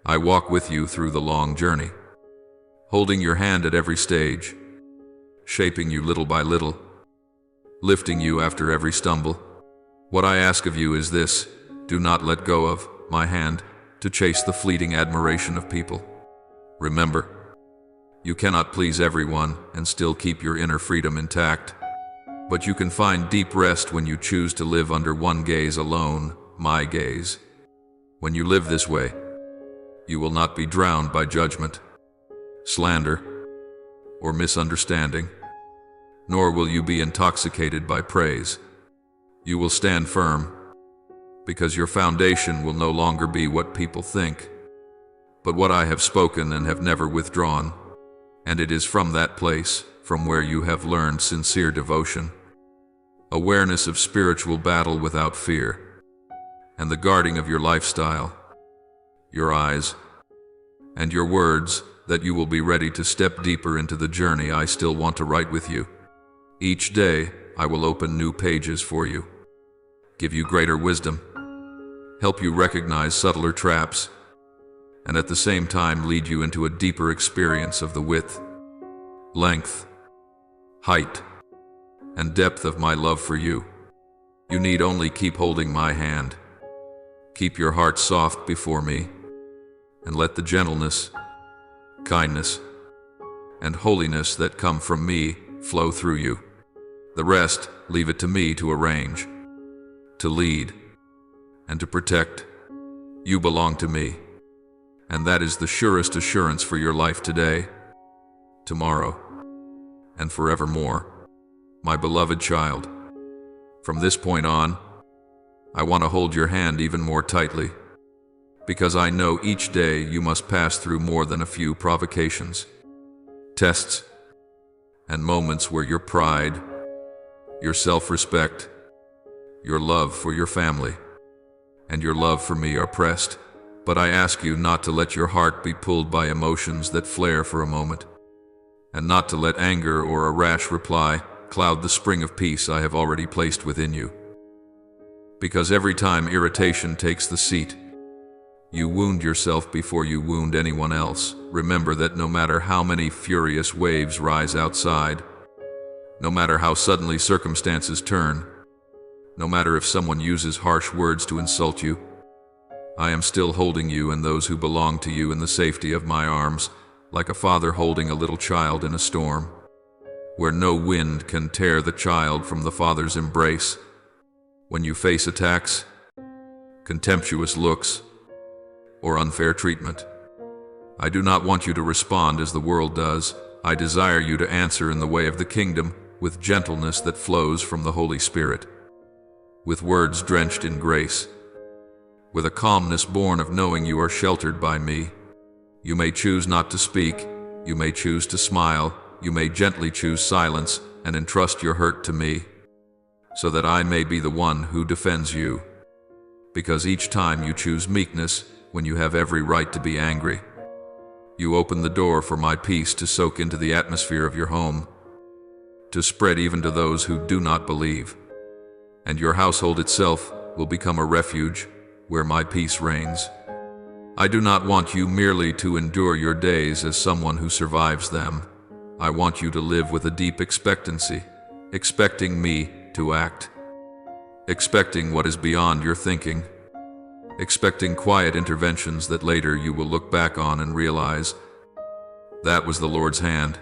I walk with you through the long journey, holding your hand at every stage, shaping you little by little, lifting you after every stumble. What I ask of you is this: do not let go of my hand to chase the fleeting admiration of people. Remember, you cannot please everyone and still keep your inner freedom intact. But you can find deep rest when you choose to live under one gaze alone, my gaze. When you live this way, you will not be drowned by judgment, slander, or misunderstanding, nor will you be intoxicated by praise. You will stand firm, because your foundation will no longer be what people think, but what I have spoken and have never withdrawn. And it is from that place, from where you have learned sincere devotion, awareness of spiritual battle without fear, and the guarding of your lifestyle, your eyes, and your words, that you will be ready to step deeper into the journey I still want to write with you. Each day, I will open new pages for you, give you greater wisdom, help you recognize subtler traps, and at the same time lead you into a deeper experience of the width, length, height, and depth of my love for you. You need only keep holding my hand. Keep your heart soft before me, and let the gentleness, kindness, and holiness that come from me flow through you. The rest, leave it to me to arrange, to lead, and to protect. You belong to me, And that is the surest assurance for your life today, tomorrow, and forevermore. My beloved child, from this point on, I want to hold your hand even more tightly, because I know each day you must pass through more than a few provocations, tests, and moments where your pride, your self-respect, your love for your family, and your love for me are pressed. But I ask you not to let your heart be pulled by emotions that flare for a moment, and not to let anger or a rash reply cloud the spring of peace I have already placed within you. Because every time irritation takes the seat, you wound yourself before you wound anyone else. Remember that no matter how many furious waves rise outside, no matter how suddenly circumstances turn, no matter if someone uses harsh words to insult you, I am still holding you and those who belong to you in the safety of my arms, like a father holding a little child in a storm, where no wind can tear the child from the father's embrace. When you face attacks, contemptuous looks, or unfair treatment, I do not want you to respond as the world does. I desire you to answer in the way of the kingdom, with gentleness that flows from the Holy Spirit, with words drenched in grace, with a calmness born of knowing you are sheltered by me. You may choose not to speak, you may choose to smile, you may gently choose silence and entrust your hurt to me, so that I may be the one who defends you. Because each time you choose meekness, when you have every right to be angry, you open the door for my peace to soak into the atmosphere of your home, to spread even to those who do not believe. And your household itself will become a refuge where my peace reigns. I do not want you merely to endure your days as someone who survives them. I want you to live with a deep expectancy, expecting me to act, expecting what is beyond your thinking, expecting quiet interventions that later you will look back on and realize, that was the Lord's hand.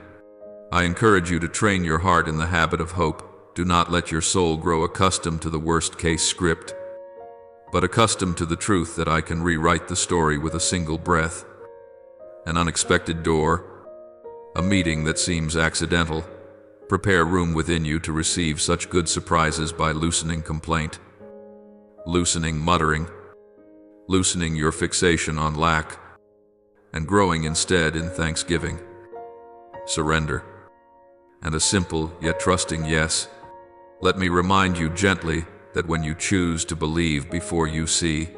I encourage you to train your heart in the habit of hope. Do not let your soul grow accustomed to the worst-case script, but accustomed to the truth that I can rewrite the story with a single breath. An unexpected door, a meeting that seems accidental. Prepare room within you to receive such good surprises by loosening complaint, loosening muttering, loosening your fixation on lack, and growing instead in thanksgiving, surrender, and a simple yet trusting yes. Let me remind you gently that when you choose to believe before you see,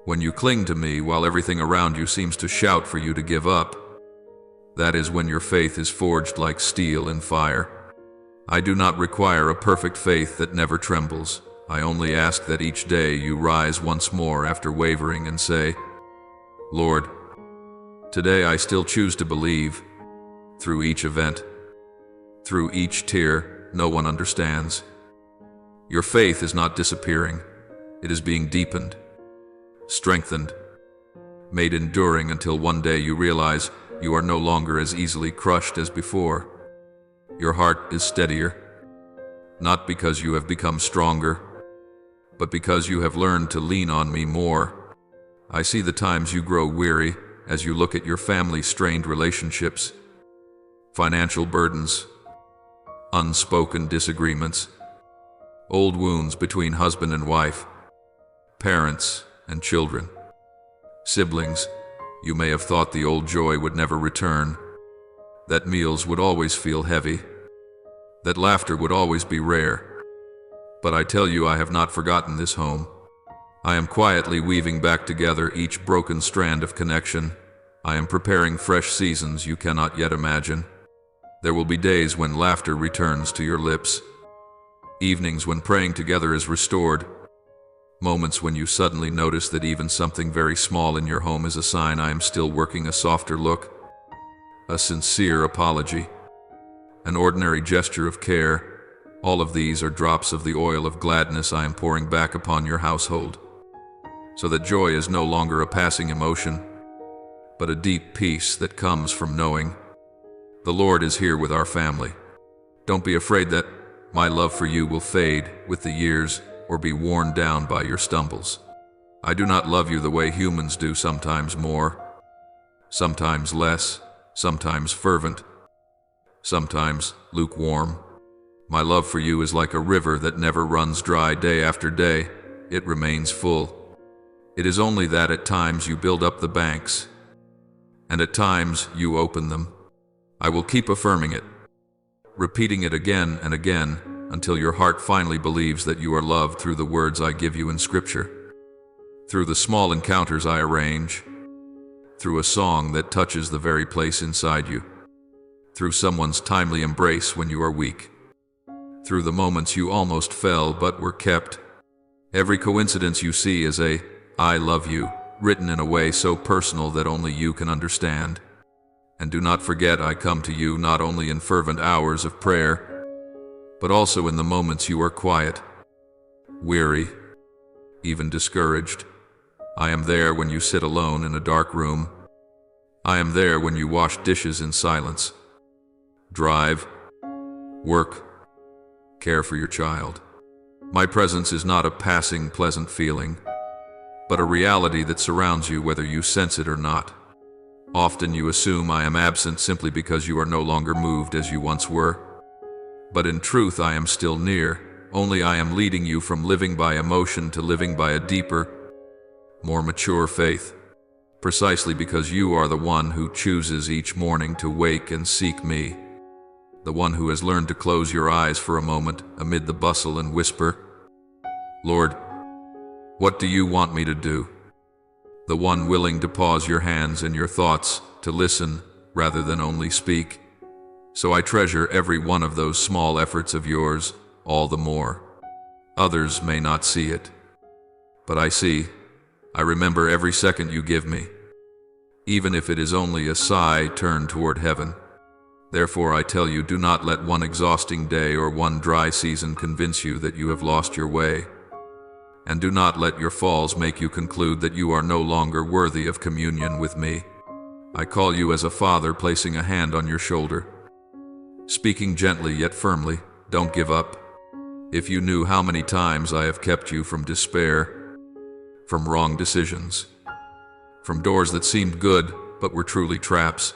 when you cling to me while everything around you seems to shout for you to give up, that is when your faith is forged like steel in fire. I do not require a perfect faith that never trembles. I only ask that each day you rise once more after wavering and say, Lord, today I still choose to believe. Through each event, through each tear no one understands. Your faith is not disappearing. It is being deepened, strengthened, made enduring until one day you realize you are no longer as easily crushed as before. Your heart is steadier, not because you have become stronger, but because you have learned to lean on me more. I see the times you grow weary as you look at your family-strained relationships, financial burdens, unspoken disagreements, old wounds between husband and wife, parents and children, siblings. You may have thought the old joy would never return, that meals would always feel heavy, that laughter would always be rare. But I tell you, I have not forgotten this home. I am quietly weaving back together each broken strand of connection. I am preparing fresh seasons you cannot yet imagine. There will be days when laughter returns to your lips, evenings when praying together is restored, moments when you suddenly notice that even something very small in your home is a sign I am still working. A softer look, a sincere apology, an ordinary gesture of care. All of these are drops of the oil of gladness I am pouring back upon your household, so that joy is no longer a passing emotion, but a deep peace that comes from knowing the Lord is here with our family. Don't be afraid that my love for you will fade with the years or be worn down by your stumbles. I do not love you the way humans do, sometimes more, sometimes less, sometimes fervent, sometimes lukewarm. My love for you is like a river that never runs dry day after day. It remains full. It is only that at times you build up the banks, and at times you open them. I will keep affirming it, repeating it again and again, until your heart finally believes that you are loved through the words I give you in Scripture, through the small encounters I arrange, through a song that touches the very place inside you, through someone's timely embrace when you are weak, through the moments you almost fell but were kept. Every coincidence you see is a "I love you," written in a way so personal that only you can understand. And do not forget, I come to you not only in fervent hours of prayer, but also in the moments you are quiet, weary, even discouraged. I am there when you sit alone in a dark room. I am there when you wash dishes in silence, drive, work, care for your child. My presence is not a passing pleasant feeling, but a reality that surrounds you whether you sense it or not. Often you assume I am absent simply because you are no longer moved as you once were. But in truth I am still near, only I am leading you from living by emotion to living by a deeper, more mature faith, precisely because you are the one who chooses each morning to wake and seek me, the one who has learned to close your eyes for a moment amid the bustle and whisper, "Lord, what do you want me to do?" The one willing to pause your hands and your thoughts, to listen rather than only speak. So I treasure every one of those small efforts of yours all the more. Others may not see it, but I see. I remember every second you give me, even if it is only a sigh turned toward heaven. Therefore I tell you, do not let one exhausting day or one dry season convince you that you have lost your way. And do not let your falls make you conclude that you are no longer worthy of communion with me. I call you as a father placing a hand on your shoulder, speaking gently yet firmly, don't give up. If you knew how many times I have kept you from despair, from wrong decisions, from doors that seemed good but were truly traps,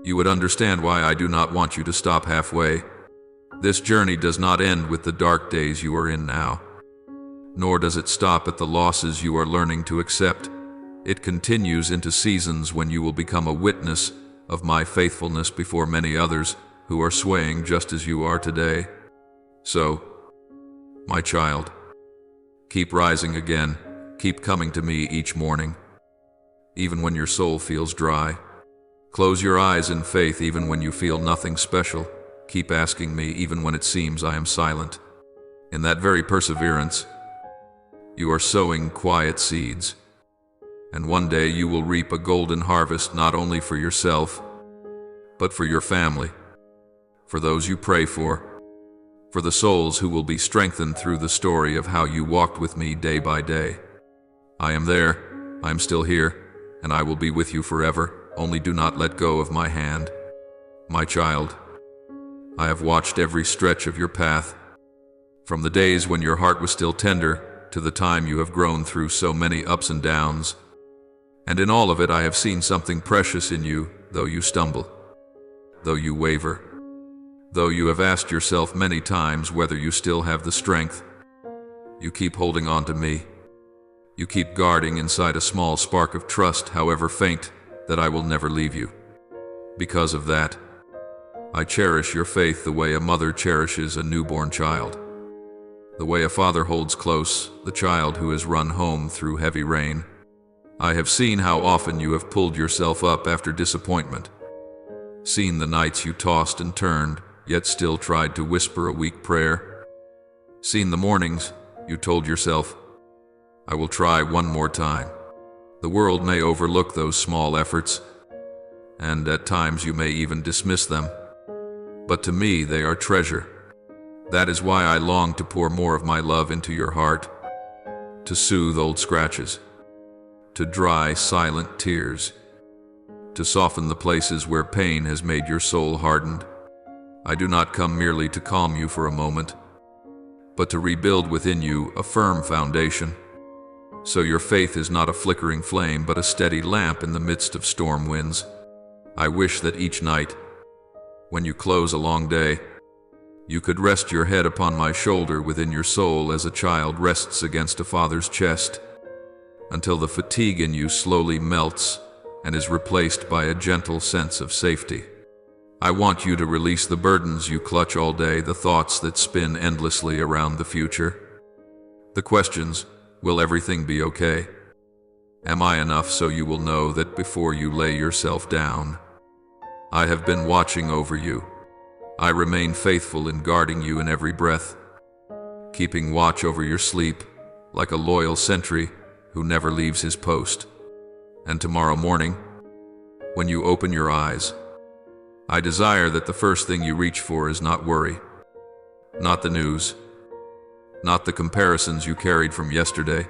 you would understand why I do not want you to stop halfway. This journey does not end with the dark days you are in now, nor does it stop at the losses you are learning to accept. It continues into seasons when you will become a witness of my faithfulness before many others who are swaying just as you are today. So, my child, keep rising again, keep coming to me each morning, even when your soul feels dry. Close your eyes in faith even when you feel nothing special. Keep asking me even when it seems I am silent. In that very perseverance, you are sowing quiet seeds, and one day you will reap a golden harvest not only for yourself, but for your family, for those you pray for the souls who will be strengthened through the story of how you walked with me day by day. I am there, I am still here, and I will be with you forever. Only do not let go of my hand. My child, I have watched every stretch of your path, from the days when your heart was still tender to the time you have grown through so many ups and downs. And in all of it I have seen something precious in you, though you stumble, though you waver, though you have asked yourself many times whether you still have the strength. You keep holding on to me. You keep guarding inside a small spark of trust, however faint, that I will never leave you. Because of that, I cherish your faith the way a mother cherishes a newborn child, the way a father holds close the child who has run home through heavy rain. I have seen how often you have pulled yourself up after disappointment, seen the nights you tossed and turned, yet still tried to whisper a weak prayer, seen the mornings you told yourself, I will try one more time. The world may overlook those small efforts, and at times you may even dismiss them, but to me they are treasure. That is why I long to pour more of my love into your heart, to soothe old scratches, to dry silent tears, to soften the places where pain has made your soul hardened. I do not come merely to calm you for a moment, but to rebuild within you a firm foundation, So your faith is not a flickering flame, but a steady lamp in the midst of storm winds. I wish that each night, when you close a long day, you could rest your head upon my shoulder within your soul as a child rests against a father's chest, until the fatigue in you slowly melts and is replaced by a gentle sense of safety. I want you to release the burdens you clutch all day, the thoughts that spin endlessly around the future. The questions, will everything be okay? Am I enough? So you will know that before you lay yourself down. I have been watching over you. I remain faithful in guarding you in every breath, keeping watch over your sleep like a loyal sentry who never leaves his post. And tomorrow morning, when you open your eyes, I desire that the first thing you reach for is not worry, not the news, not the comparisons you carried from yesterday,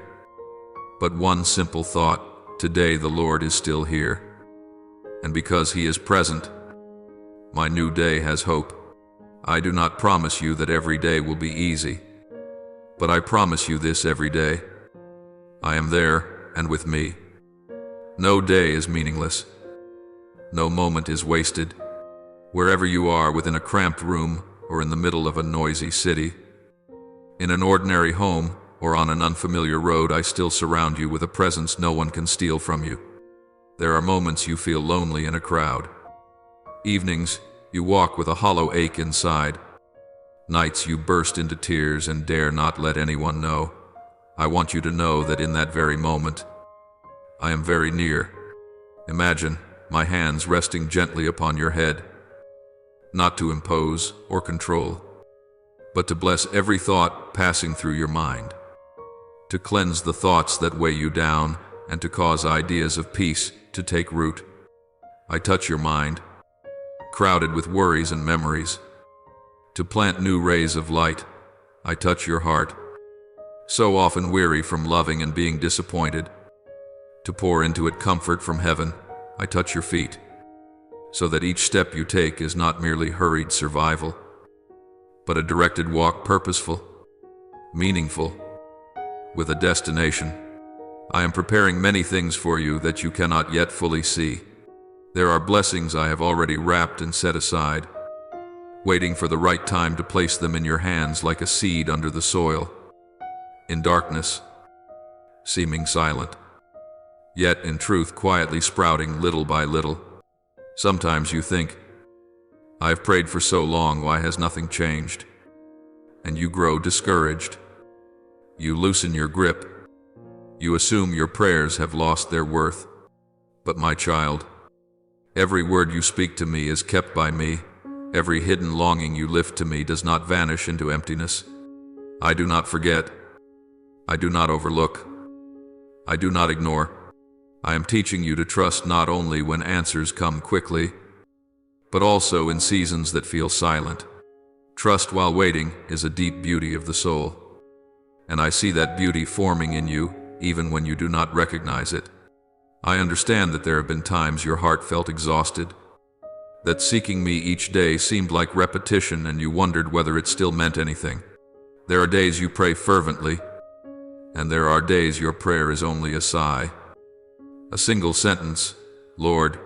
but one simple thought: today the Lord is still here. And because He is present, my new day has hope. I do not promise you that every day will be easy, but I promise you this: every day, I am there and with me. No day is meaningless. No moment is wasted. Wherever you are, within a cramped room or in the middle of a noisy city, in an ordinary home or on an unfamiliar road, I still surround you with a presence no one can steal from you. There are moments you feel lonely in a crowd. Evenings, you walk with a hollow ache inside. Nights you burst into tears and dare not let anyone know. I want you to know that in that very moment, I am very near. Imagine my hands resting gently upon your head, not to impose or control, but to bless every thought passing through your mind, to cleanse the thoughts that weigh you down, and to cause ideas of peace to take root. I touch your mind, crowded with worries and memories, to plant new rays of light. I touch your heart, so often weary from loving and being disappointed, to pour into it comfort from heaven. I touch your feet, so that each step you take is not merely hurried survival, but a directed walk, purposeful, meaningful, with a destination. I am preparing many things for you that you cannot yet fully see. There are blessings I have already wrapped and set aside, waiting for the right time to place them in your hands like a seed under the soil, in darkness, seeming silent, yet in truth quietly sprouting little by little. Sometimes you think, I have prayed for so long, why has nothing changed? And you grow discouraged. You loosen your grip. You assume your prayers have lost their worth. But my child, every word you speak to me is kept by me. Every hidden longing you lift to me does not vanish into emptiness. I do not forget. I do not overlook. I do not ignore. I am teaching you to trust not only when answers come quickly, but also in seasons that feel silent. Trust while waiting is a deep beauty of the soul, and I see that beauty forming in you even when you do not recognize it. I understand that there have been times your heart felt exhausted, that seeking me each day seemed like repetition and you wondered whether it still meant anything. There are days you pray fervently, and there are days your prayer is only a sigh. A single sentence: Lord,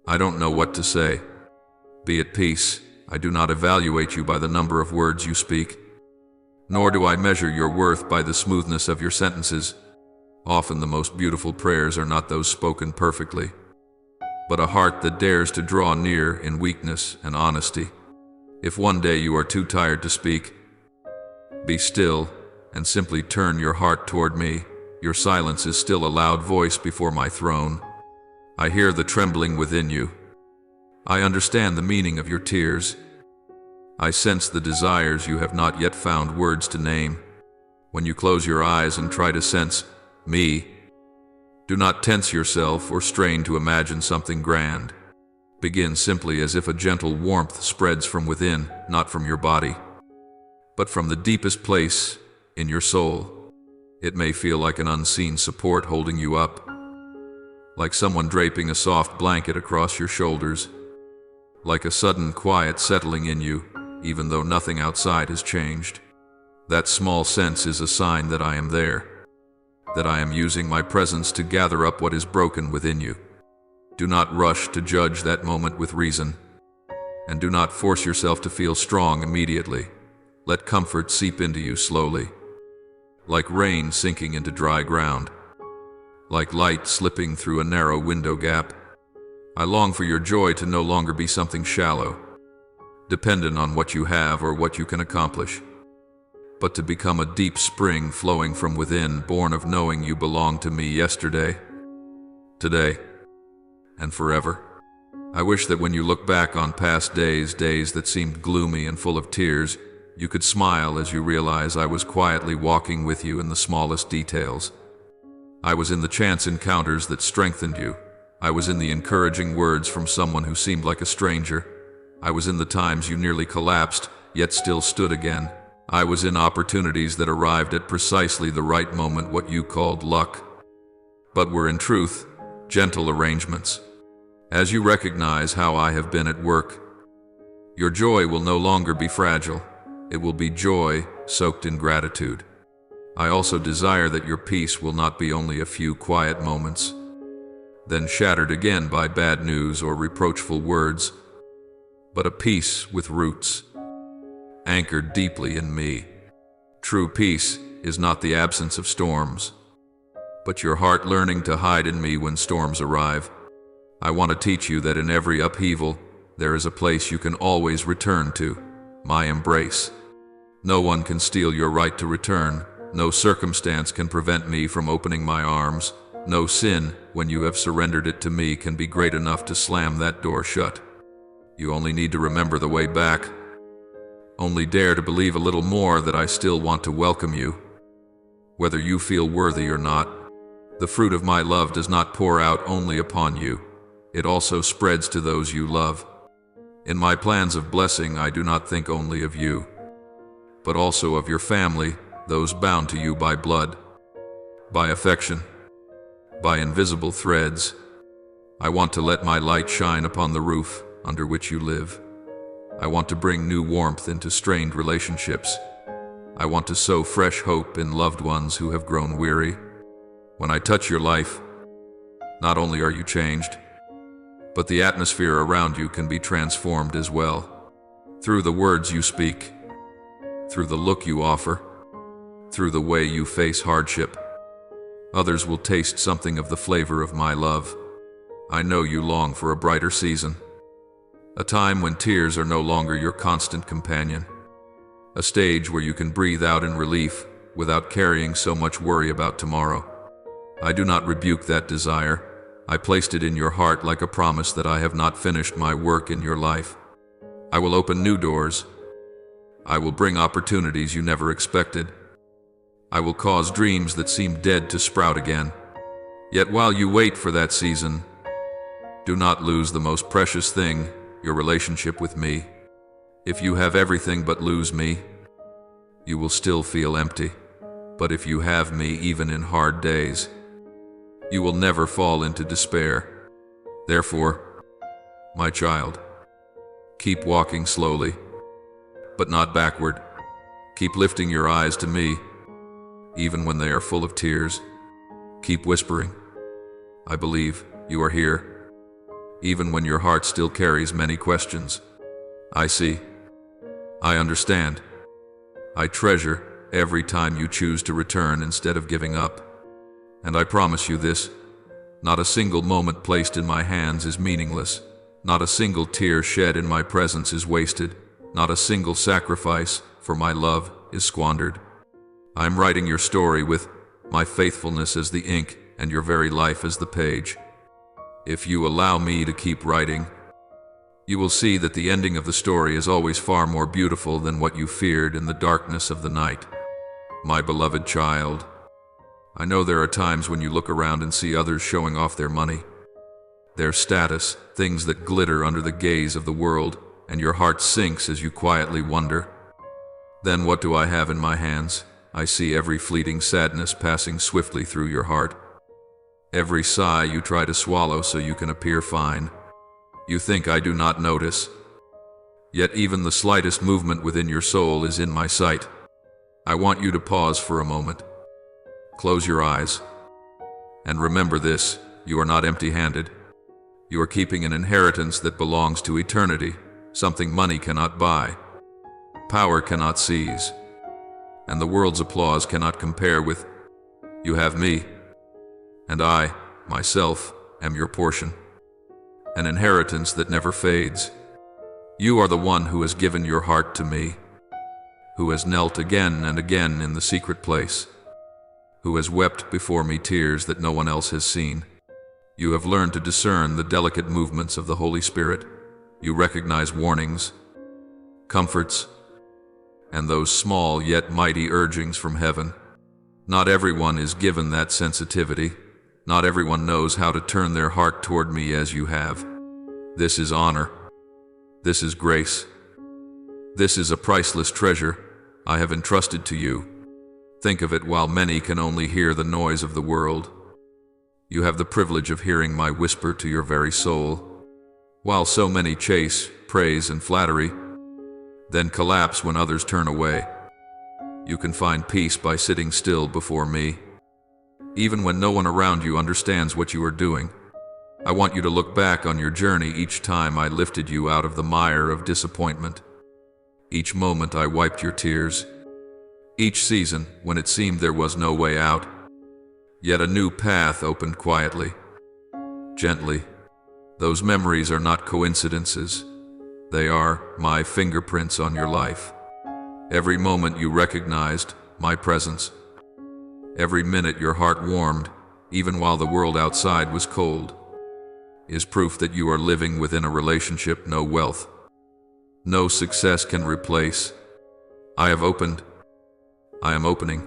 I don't know what to say. Be at peace. I do not evaluate you by the number of words you speak, nor do I measure your worth by the smoothness of your sentences. Often the most beautiful prayers are not those spoken perfectly, but a heart that dares to draw near in weakness and honesty. If one day you are too tired to speak, be still and simply turn your heart toward me. Your silence is still a loud voice before my throne. I hear the trembling within you. I understand the meaning of your tears. I sense the desires you have not yet found words to name. When you close your eyes and try to sense me, do not tense yourself or strain to imagine something grand. Begin simply as if a gentle warmth spreads from within, not from your body, but from the deepest place in your soul. It may feel like an unseen support holding you up, like someone draping a soft blanket across your shoulders, like a sudden quiet settling in you, even though nothing outside has changed. That small sense is a sign that I am there. that I am using my presence to gather up what is broken within you. Do not rush to judge that moment with reason, and do not force yourself to feel strong immediately. Let comfort seep into you slowly, like rain sinking into dry ground, like light slipping through a narrow window gap. I long for your joy to no longer be something shallow, dependent on what you have or what you can accomplish, but to become a deep spring flowing from within, born of knowing you belong to me yesterday, today, and forever. I wish that when you look back on past days that seemed gloomy and full of tears, you could smile as you realize I was quietly walking with you in the smallest details. I was in the chance encounters that strengthened you. I was in the encouraging words from someone who seemed like a stranger. I was in the times you nearly collapsed, yet still stood again. I was in opportunities that arrived at precisely the right moment, what you called luck, but were in truth gentle arrangements. As you recognize how I have been at work, your joy will no longer be fragile. It will be joy soaked in gratitude. I also desire that your peace will not be only a few quiet moments, then shattered again by bad news or reproachful words, but a peace with roots, anchored deeply in me. True peace is not the absence of storms, but your heart learning to hide in me when storms arrive. I want to teach you that in every upheaval, there is a place you can always return to, my embrace. No one can steal your right to return. No circumstance can prevent me from opening my arms. No sin, when you have surrendered it to me, can be great enough to slam that door shut. You only need to remember the way back. Only dare to believe a little more that I still want to welcome you, whether you feel worthy or not. The fruit of my love does not pour out only upon you. It also spreads to those you love. In my plans of blessing, I do not think only of you, but also of your family, those bound to you by blood, by affection, by invisible threads. I want to let my light shine upon the roof under which you live. I want to bring new warmth into strained relationships. I want to sow fresh hope in loved ones who have grown weary. When I touch your life, not only are you changed, but the atmosphere around you can be transformed as well. Through the words you speak, through the look you offer, through the way you face hardship, others will taste something of the flavor of my love. I know you long for a brighter season, a time when tears are no longer your constant companion, a stage where you can breathe out in relief without carrying so much worry about tomorrow. I do not rebuke that desire. I placed it in your heart like a promise that I have not finished my work in your life. I will open new doors. I will bring opportunities you never expected. I will cause dreams that seem dead to sprout again. Yet while you wait for that season, do not lose the most precious thing, your relationship with me. If you have everything but lose me, you will still feel empty. But if you have me even in hard days, you will never fall into despair. Therefore, my child, keep walking slowly, but not backward. Keep lifting your eyes to me, even when they are full of tears. Keep whispering, I believe you are here, even when your heart still carries many questions. I see. I understand. I treasure every time you choose to return instead of giving up. And I promise you this, not a single moment placed in my hands is meaningless. Not a single tear shed in my presence is wasted. Not a single sacrifice for my love is squandered. I am writing your story with my faithfulness as the ink and your very life as the page. If you allow me to keep writing, you will see that the ending of the story is always far more beautiful than what you feared in the darkness of the night. My beloved child, I know there are times when you look around and see others showing off their money, their status, things that glitter under the gaze of the world, and your heart sinks as you quietly wonder, then what do I have in my hands? I see every fleeting sadness passing swiftly through your heart. Every sigh you try to swallow so you can appear fine. You think I do not notice. Yet even the slightest movement within your soul is in my sight. I want you to pause for a moment. Close your eyes. And remember this, you are not empty-handed. You are keeping an inheritance that belongs to eternity, something money cannot buy, power cannot seize, and the world's applause cannot compare with. You have me, and I, myself, am your portion. An inheritance that never fades. You are the one who has given your heart to me, who has knelt again and again in the secret place, who has wept before me tears that no one else has seen. You have learned to discern the delicate movements of the Holy Spirit. You recognize warnings, comforts, and those small yet mighty urgings from heaven. Not everyone is given that sensitivity. Not everyone knows how to turn their heart toward me as you have. This is honor. This is grace. This is a priceless treasure I have entrusted to you. Think of it while many can only hear the noise of the world. You have the privilege of hearing my whisper to your very soul. While so many chase praise and flattery, then collapse when others turn away, you can find peace by sitting still before me. Even when no one around you understands what you are doing, I want you to look back on your journey each time I lifted you out of the mire of disappointment. Each moment I wiped your tears. Each season when it seemed there was no way out, yet a new path opened quietly, gently. Those memories are not coincidences. They are my fingerprints on your life. Every moment you recognized my presence. Every minute your heart warmed, even while the world outside was cold, is proof that you are living within a relationship no wealth, no success can replace. I have opened, I am opening,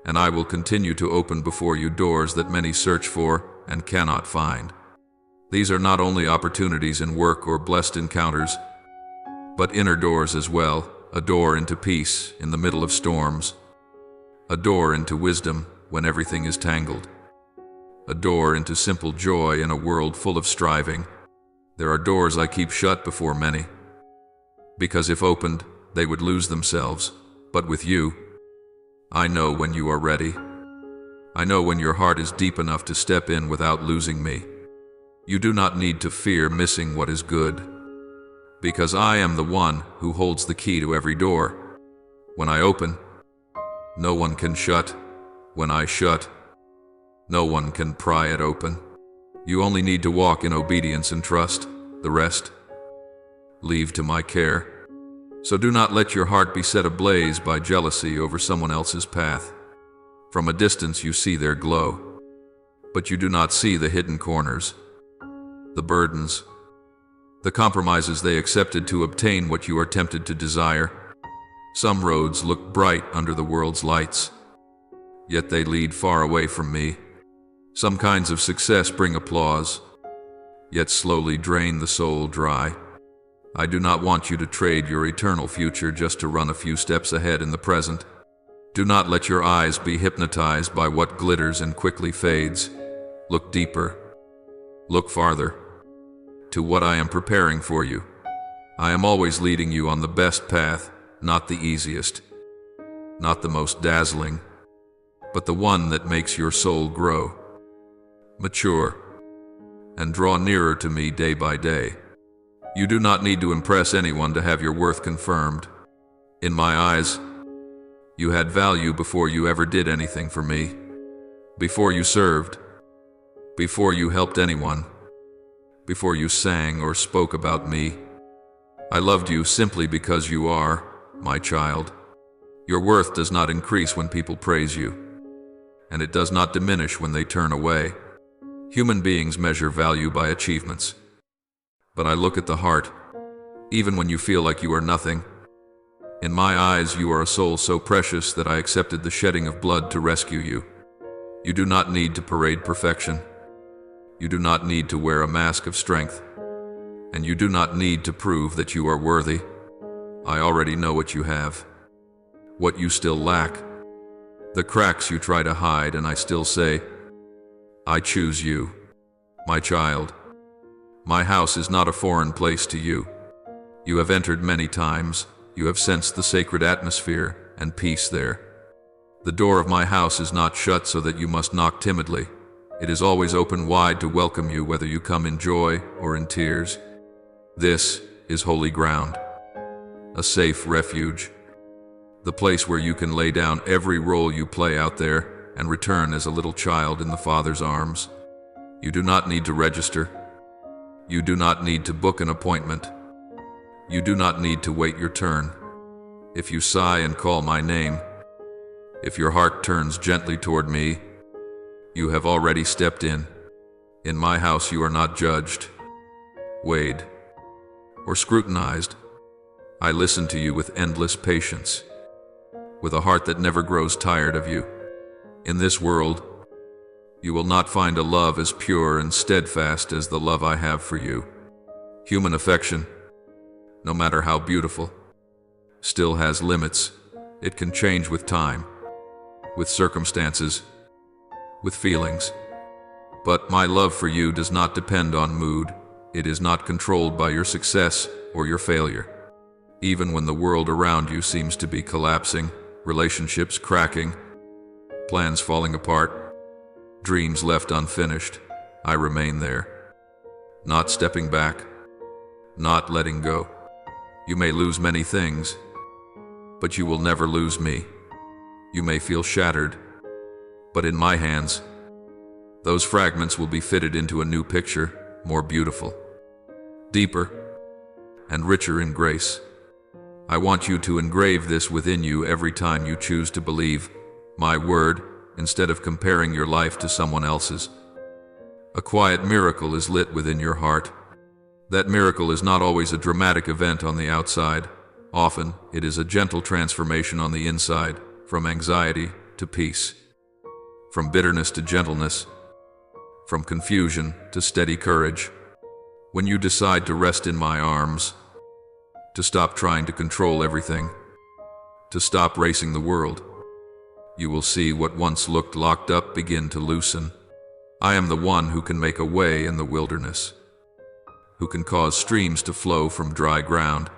and I will continue to open before you doors that many search for and cannot find. These are not only opportunities in work or blessed encounters, but inner doors as well, a door into peace in the middle of storms, a door into wisdom when everything is tangled, a door into simple joy in a world full of striving. There are doors I keep shut before many, because if opened, they would lose themselves. But with you, I know when you are ready. I know when your heart is deep enough to step in without losing me. You do not need to fear missing what is good, because I am the one who holds the key to every door. When I open, no one can shut. When I shut, no one can pry it open. You only need to walk in obedience and trust. The rest, leave to my care. So do not let your heart be set ablaze by jealousy over someone else's path. From a distance you see their glow, but you do not see the hidden corners, the burdens, the compromises they accepted to obtain what you are tempted to desire. Some roads look bright under the world's lights, yet they lead far away from me. Some kinds of success bring applause, yet slowly drain the soul dry. I do not want you to trade your eternal future just to run a few steps ahead in the present. Do not let your eyes be hypnotized by what glitters and quickly fades. Look deeper. Look farther. To what I am preparing for you. I am always leading you on the best path, not the easiest, not the most dazzling, but the one that makes your soul grow, mature, and draw nearer to me day by day. You do not need to impress anyone to have your worth confirmed. In my eyes, you had value before you ever did anything for me, before you served, before you helped anyone, before you sang or spoke about me. I loved you simply because you are my child. Your worth does not increase when people praise you, and it does not diminish when they turn away. Human beings measure value by achievements, but I look at the heart, even when you feel like you are nothing. In my eyes, you are a soul so precious that I accepted the shedding of blood to rescue you. You do not need to parade perfection. You do not need to wear a mask of strength, and you do not need to prove that you are worthy. I already know what you have, what you still lack, the cracks you try to hide, and I still say, I choose you, my child. My house is not a foreign place to you. You have entered many times. You have sensed the sacred atmosphere and peace there. The door of my house is not shut so that you must knock timidly. It is always open wide to welcome you, whether you come in joy or in tears. This is holy ground, a safe refuge, the place where you can lay down every role you play out there and return as a little child in the Father's arms. You do not need to register. You do not need to book an appointment. You do not need to wait your turn. If you sigh and call my name, if your heart turns gently toward me, you have already stepped in. In my house you are not judged, weighed, or scrutinized. I listen to you with endless patience, with a heart that never grows tired of you. In this world, you will not find a love as pure and steadfast as the love I have for you. Human affection, no matter how beautiful, still has limits. It can change with time, with circumstances, with feelings. But my love for you does not depend on mood. It is not controlled by your success or your failure. Even when the world around you seems to be collapsing, relationships cracking, plans falling apart, dreams left unfinished, I remain there. Not stepping back, not letting go. You may lose many things, but you will never lose me. You may feel shattered, but in my hands, those fragments will be fitted into a new picture, more beautiful, deeper, and richer in grace. I want you to engrave this within you every time you choose to believe my word instead of comparing your life to someone else's. A quiet miracle is lit within your heart. That miracle is not always a dramatic event on the outside. Often, it is a gentle transformation on the inside, from anxiety to peace, from bitterness to gentleness, from confusion to steady courage. When you decide to rest in my arms, to stop trying to control everything, to stop racing the world, you will see what once looked locked up begin to loosen. I am the one who can make a way in the wilderness, who can cause streams to flow from dry ground.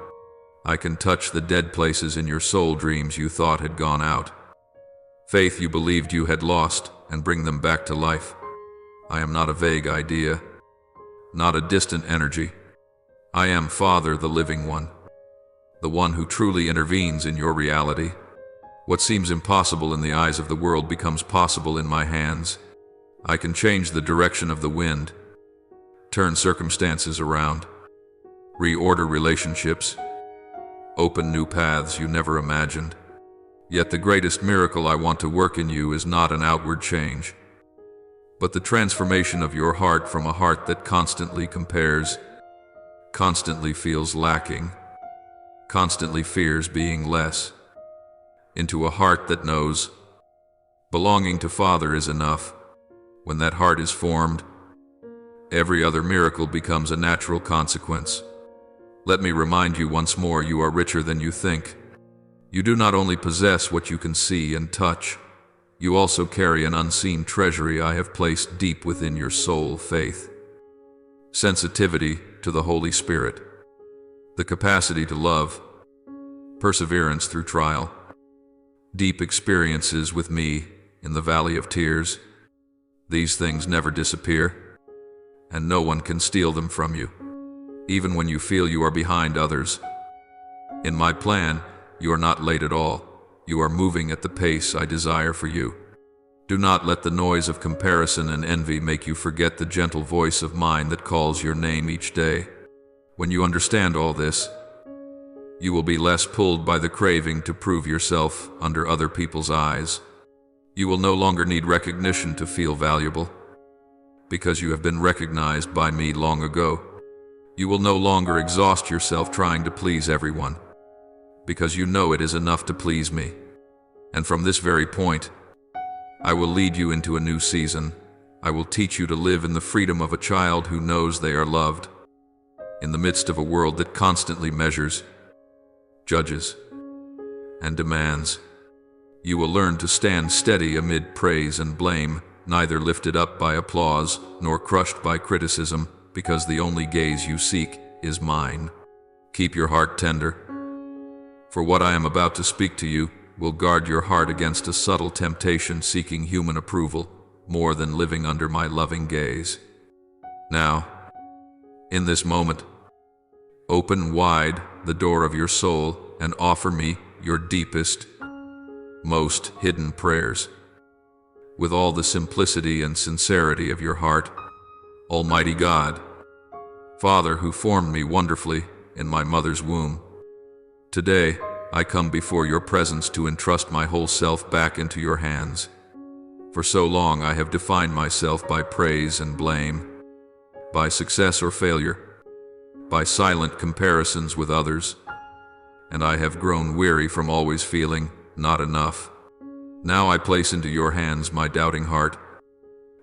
I can touch the dead places in your soul, dreams you thought had gone out, faith you believed you had lost, and bring them back to life. I am not a vague idea, not a distant energy. I am Father, the living one, the one who truly intervenes in your reality. What seems impossible in the eyes of the world becomes possible in my hands. I can change the direction of the wind, turn circumstances around, reorder relationships, open new paths you never imagined. Yet the greatest miracle I want to work in you is not an outward change, but the transformation of your heart from a heart that constantly compares, constantly feels lacking, constantly fears being less, into a heart that knows belonging to Father is enough. When that heart is formed, every other miracle becomes a natural consequence. Let me remind you once more, you are richer than you think. You do not only possess what you can see and touch, you also carry an unseen treasury I have placed deep within your soul: faith, sensitivity to the Holy Spirit, the capacity to love, perseverance through trial, deep experiences with me in the valley of tears. These things never disappear, and no one can steal them from you, even when you feel you are behind others. In my plan, you are not late at all. You are moving at the pace I desire for you. Do not let the noise of comparison and envy make you forget the gentle voice of mine that calls your name each day. When you understand all this, you will be less pulled by the craving to prove yourself under other people's eyes. You will no longer need recognition to feel valuable, because you have been recognized by me long ago. You will no longer exhaust yourself trying to please everyone, because you know it is enough to please me. And from this very point, I will lead you into a new season. I will teach you to live in the freedom of a child who knows they are loved, in the midst of a world that constantly measures, judges, and demands. You will learn to stand steady amid praise and blame, neither lifted up by applause nor crushed by criticism, because the only gaze you seek is mine. Keep your heart tender, for what I am about to speak to you will guard your heart against a subtle temptation seeking human approval more than living under my loving gaze. Now, in this moment, open wide the door of your soul and offer me your deepest, most hidden prayers. With all the simplicity and sincerity of your heart, Almighty God, Father who formed me wonderfully in my mother's womb, today I come before your presence to entrust my whole self back into your hands. For so long I have defined myself by praise and blame, by success or failure, by silent comparisons with others, and I have grown weary from always feeling not enough. Now I place into your hands my doubting heart,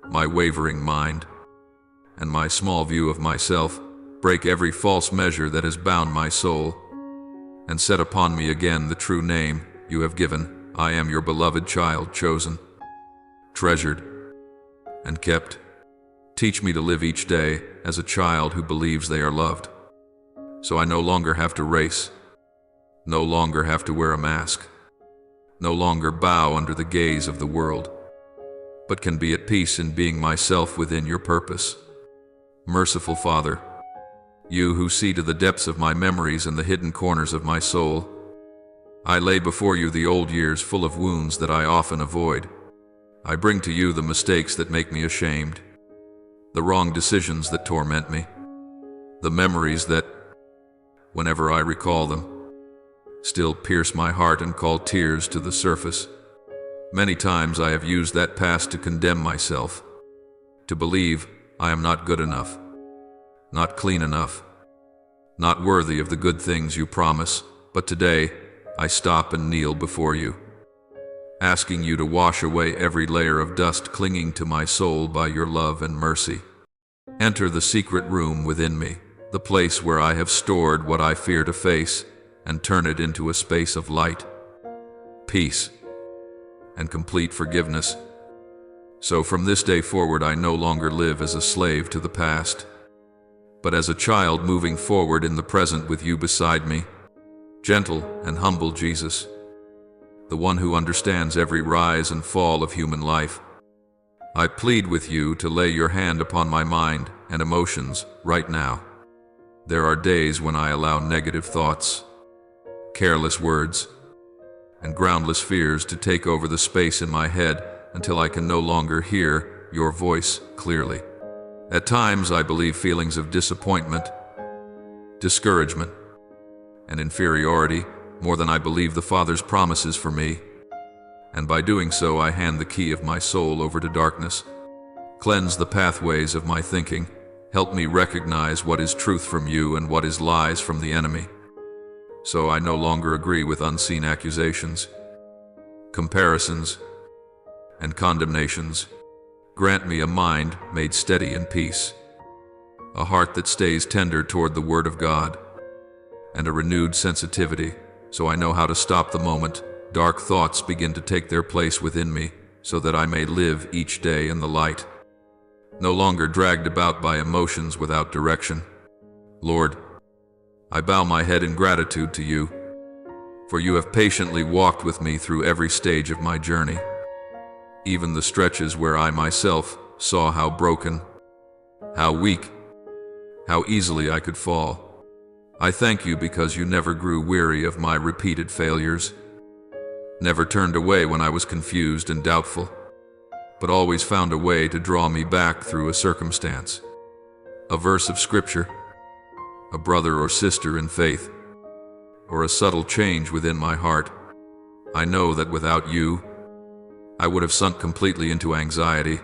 my wavering mind, and my small view of myself. Break every false measure that has bound my soul, and set upon me again the true name you have given. I am your beloved child, chosen, treasured, and kept. Teach me to live each day as a child who believes they are loved, so I no longer have to race, no longer have to wear a mask, no longer bow under the gaze of the world, but can be at peace in being myself within your purpose. Merciful Father, you who see to the depths of my memories and the hidden corners of my soul, I lay before you the old years full of wounds that I often avoid. I bring to you the mistakes that make me ashamed, the wrong decisions that torment me, the memories that, whenever I recall them, still pierce my heart and call tears to the surface. Many times I have used that past to condemn myself, to believe I am not good enough, not clean enough, not worthy of the good things you promise. But today, I stop and kneel before you, asking you to wash away every layer of dust clinging to my soul by your love and mercy. Enter the secret room within me, the place where I have stored what I fear to face, and turn it into a space of light, peace, and complete forgiveness. So from this day forward, I no longer live as a slave to the past, but as a child moving forward in the present with you beside me. Gentle and humble Jesus, the one who understands every rise and fall of human life, I plead with you to lay your hand upon my mind and emotions right now. There are days when I allow negative thoughts, careless words, and groundless fears to take over the space in my head until I can no longer hear your voice clearly. At times I believe feelings of disappointment, discouragement, and inferiority more than I believe the Father's promises for me, and by doing so I hand the key of my soul over to darkness. Cleanse the pathways of my thinking. Help me recognize what is truth from you and what is lies from the enemy, so I no longer agree with unseen accusations, comparisons, and condemnations. Grant me a mind made steady in peace, a heart that stays tender toward the Word of God, and a renewed sensitivity, so I know how to stop the moment dark thoughts begin to take their place within me, so that I may live each day in the light, no longer dragged about by emotions without direction. Lord, I bow my head in gratitude to you, for you have patiently walked with me through every stage of my journey, even the stretches where I myself saw how broken, how weak, how easily I could fall. I thank you because you never grew weary of my repeated failures, never turned away when I was confused and doubtful, but always found a way to draw me back through a circumstance, a verse of Scripture, a brother or sister in faith, or a subtle change within my heart. I know that without you, I would have sunk completely into anxiety,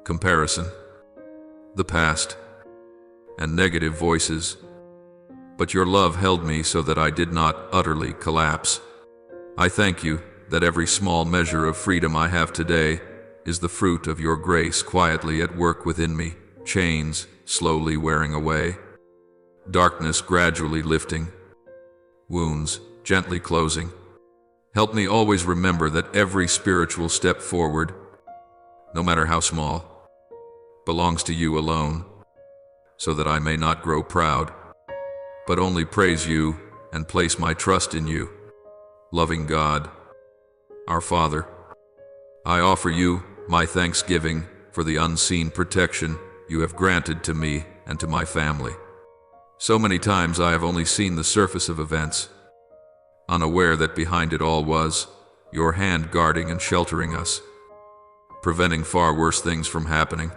comparison, the past, and negative voices. But your love held me so that I did not utterly collapse. I thank you that every small measure of freedom I have today is the fruit of your grace quietly at work within me, chains slowly wearing away, darkness gradually lifting, wounds gently closing. Help me always remember that every spiritual step forward, no matter how small, belongs to you alone, so that I may not grow proud, but only praise you and place my trust in you. Loving God, Our Father, I offer you my thanksgiving for the unseen protection you have granted to me and to my family. So many times I have only seen the surface of events, unaware that behind it all was your hand guarding and sheltering us, preventing far worse things from happening.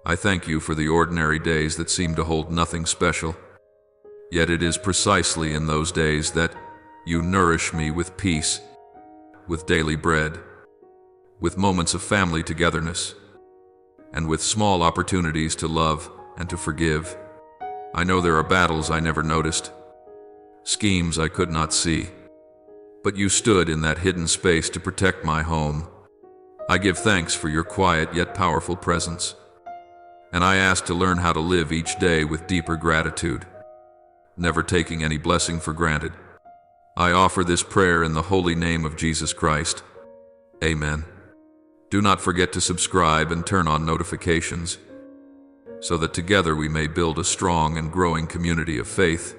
I thank you for the ordinary days that seem to hold nothing special. Yet it is precisely in those days that you nourish me with peace, with daily bread, with moments of family togetherness, and with small opportunities to love and to forgive. I know there are battles I never noticed, schemes I could not see, but you stood in that hidden space to protect my home. I give thanks for your quiet yet powerful presence, and I ask to learn how to live each day with deeper gratitude, never taking any blessing for granted. I offer this prayer in the holy name of Jesus Christ. Amen. Do not forget to subscribe and turn on notifications, so that together we may build a strong and growing community of faith.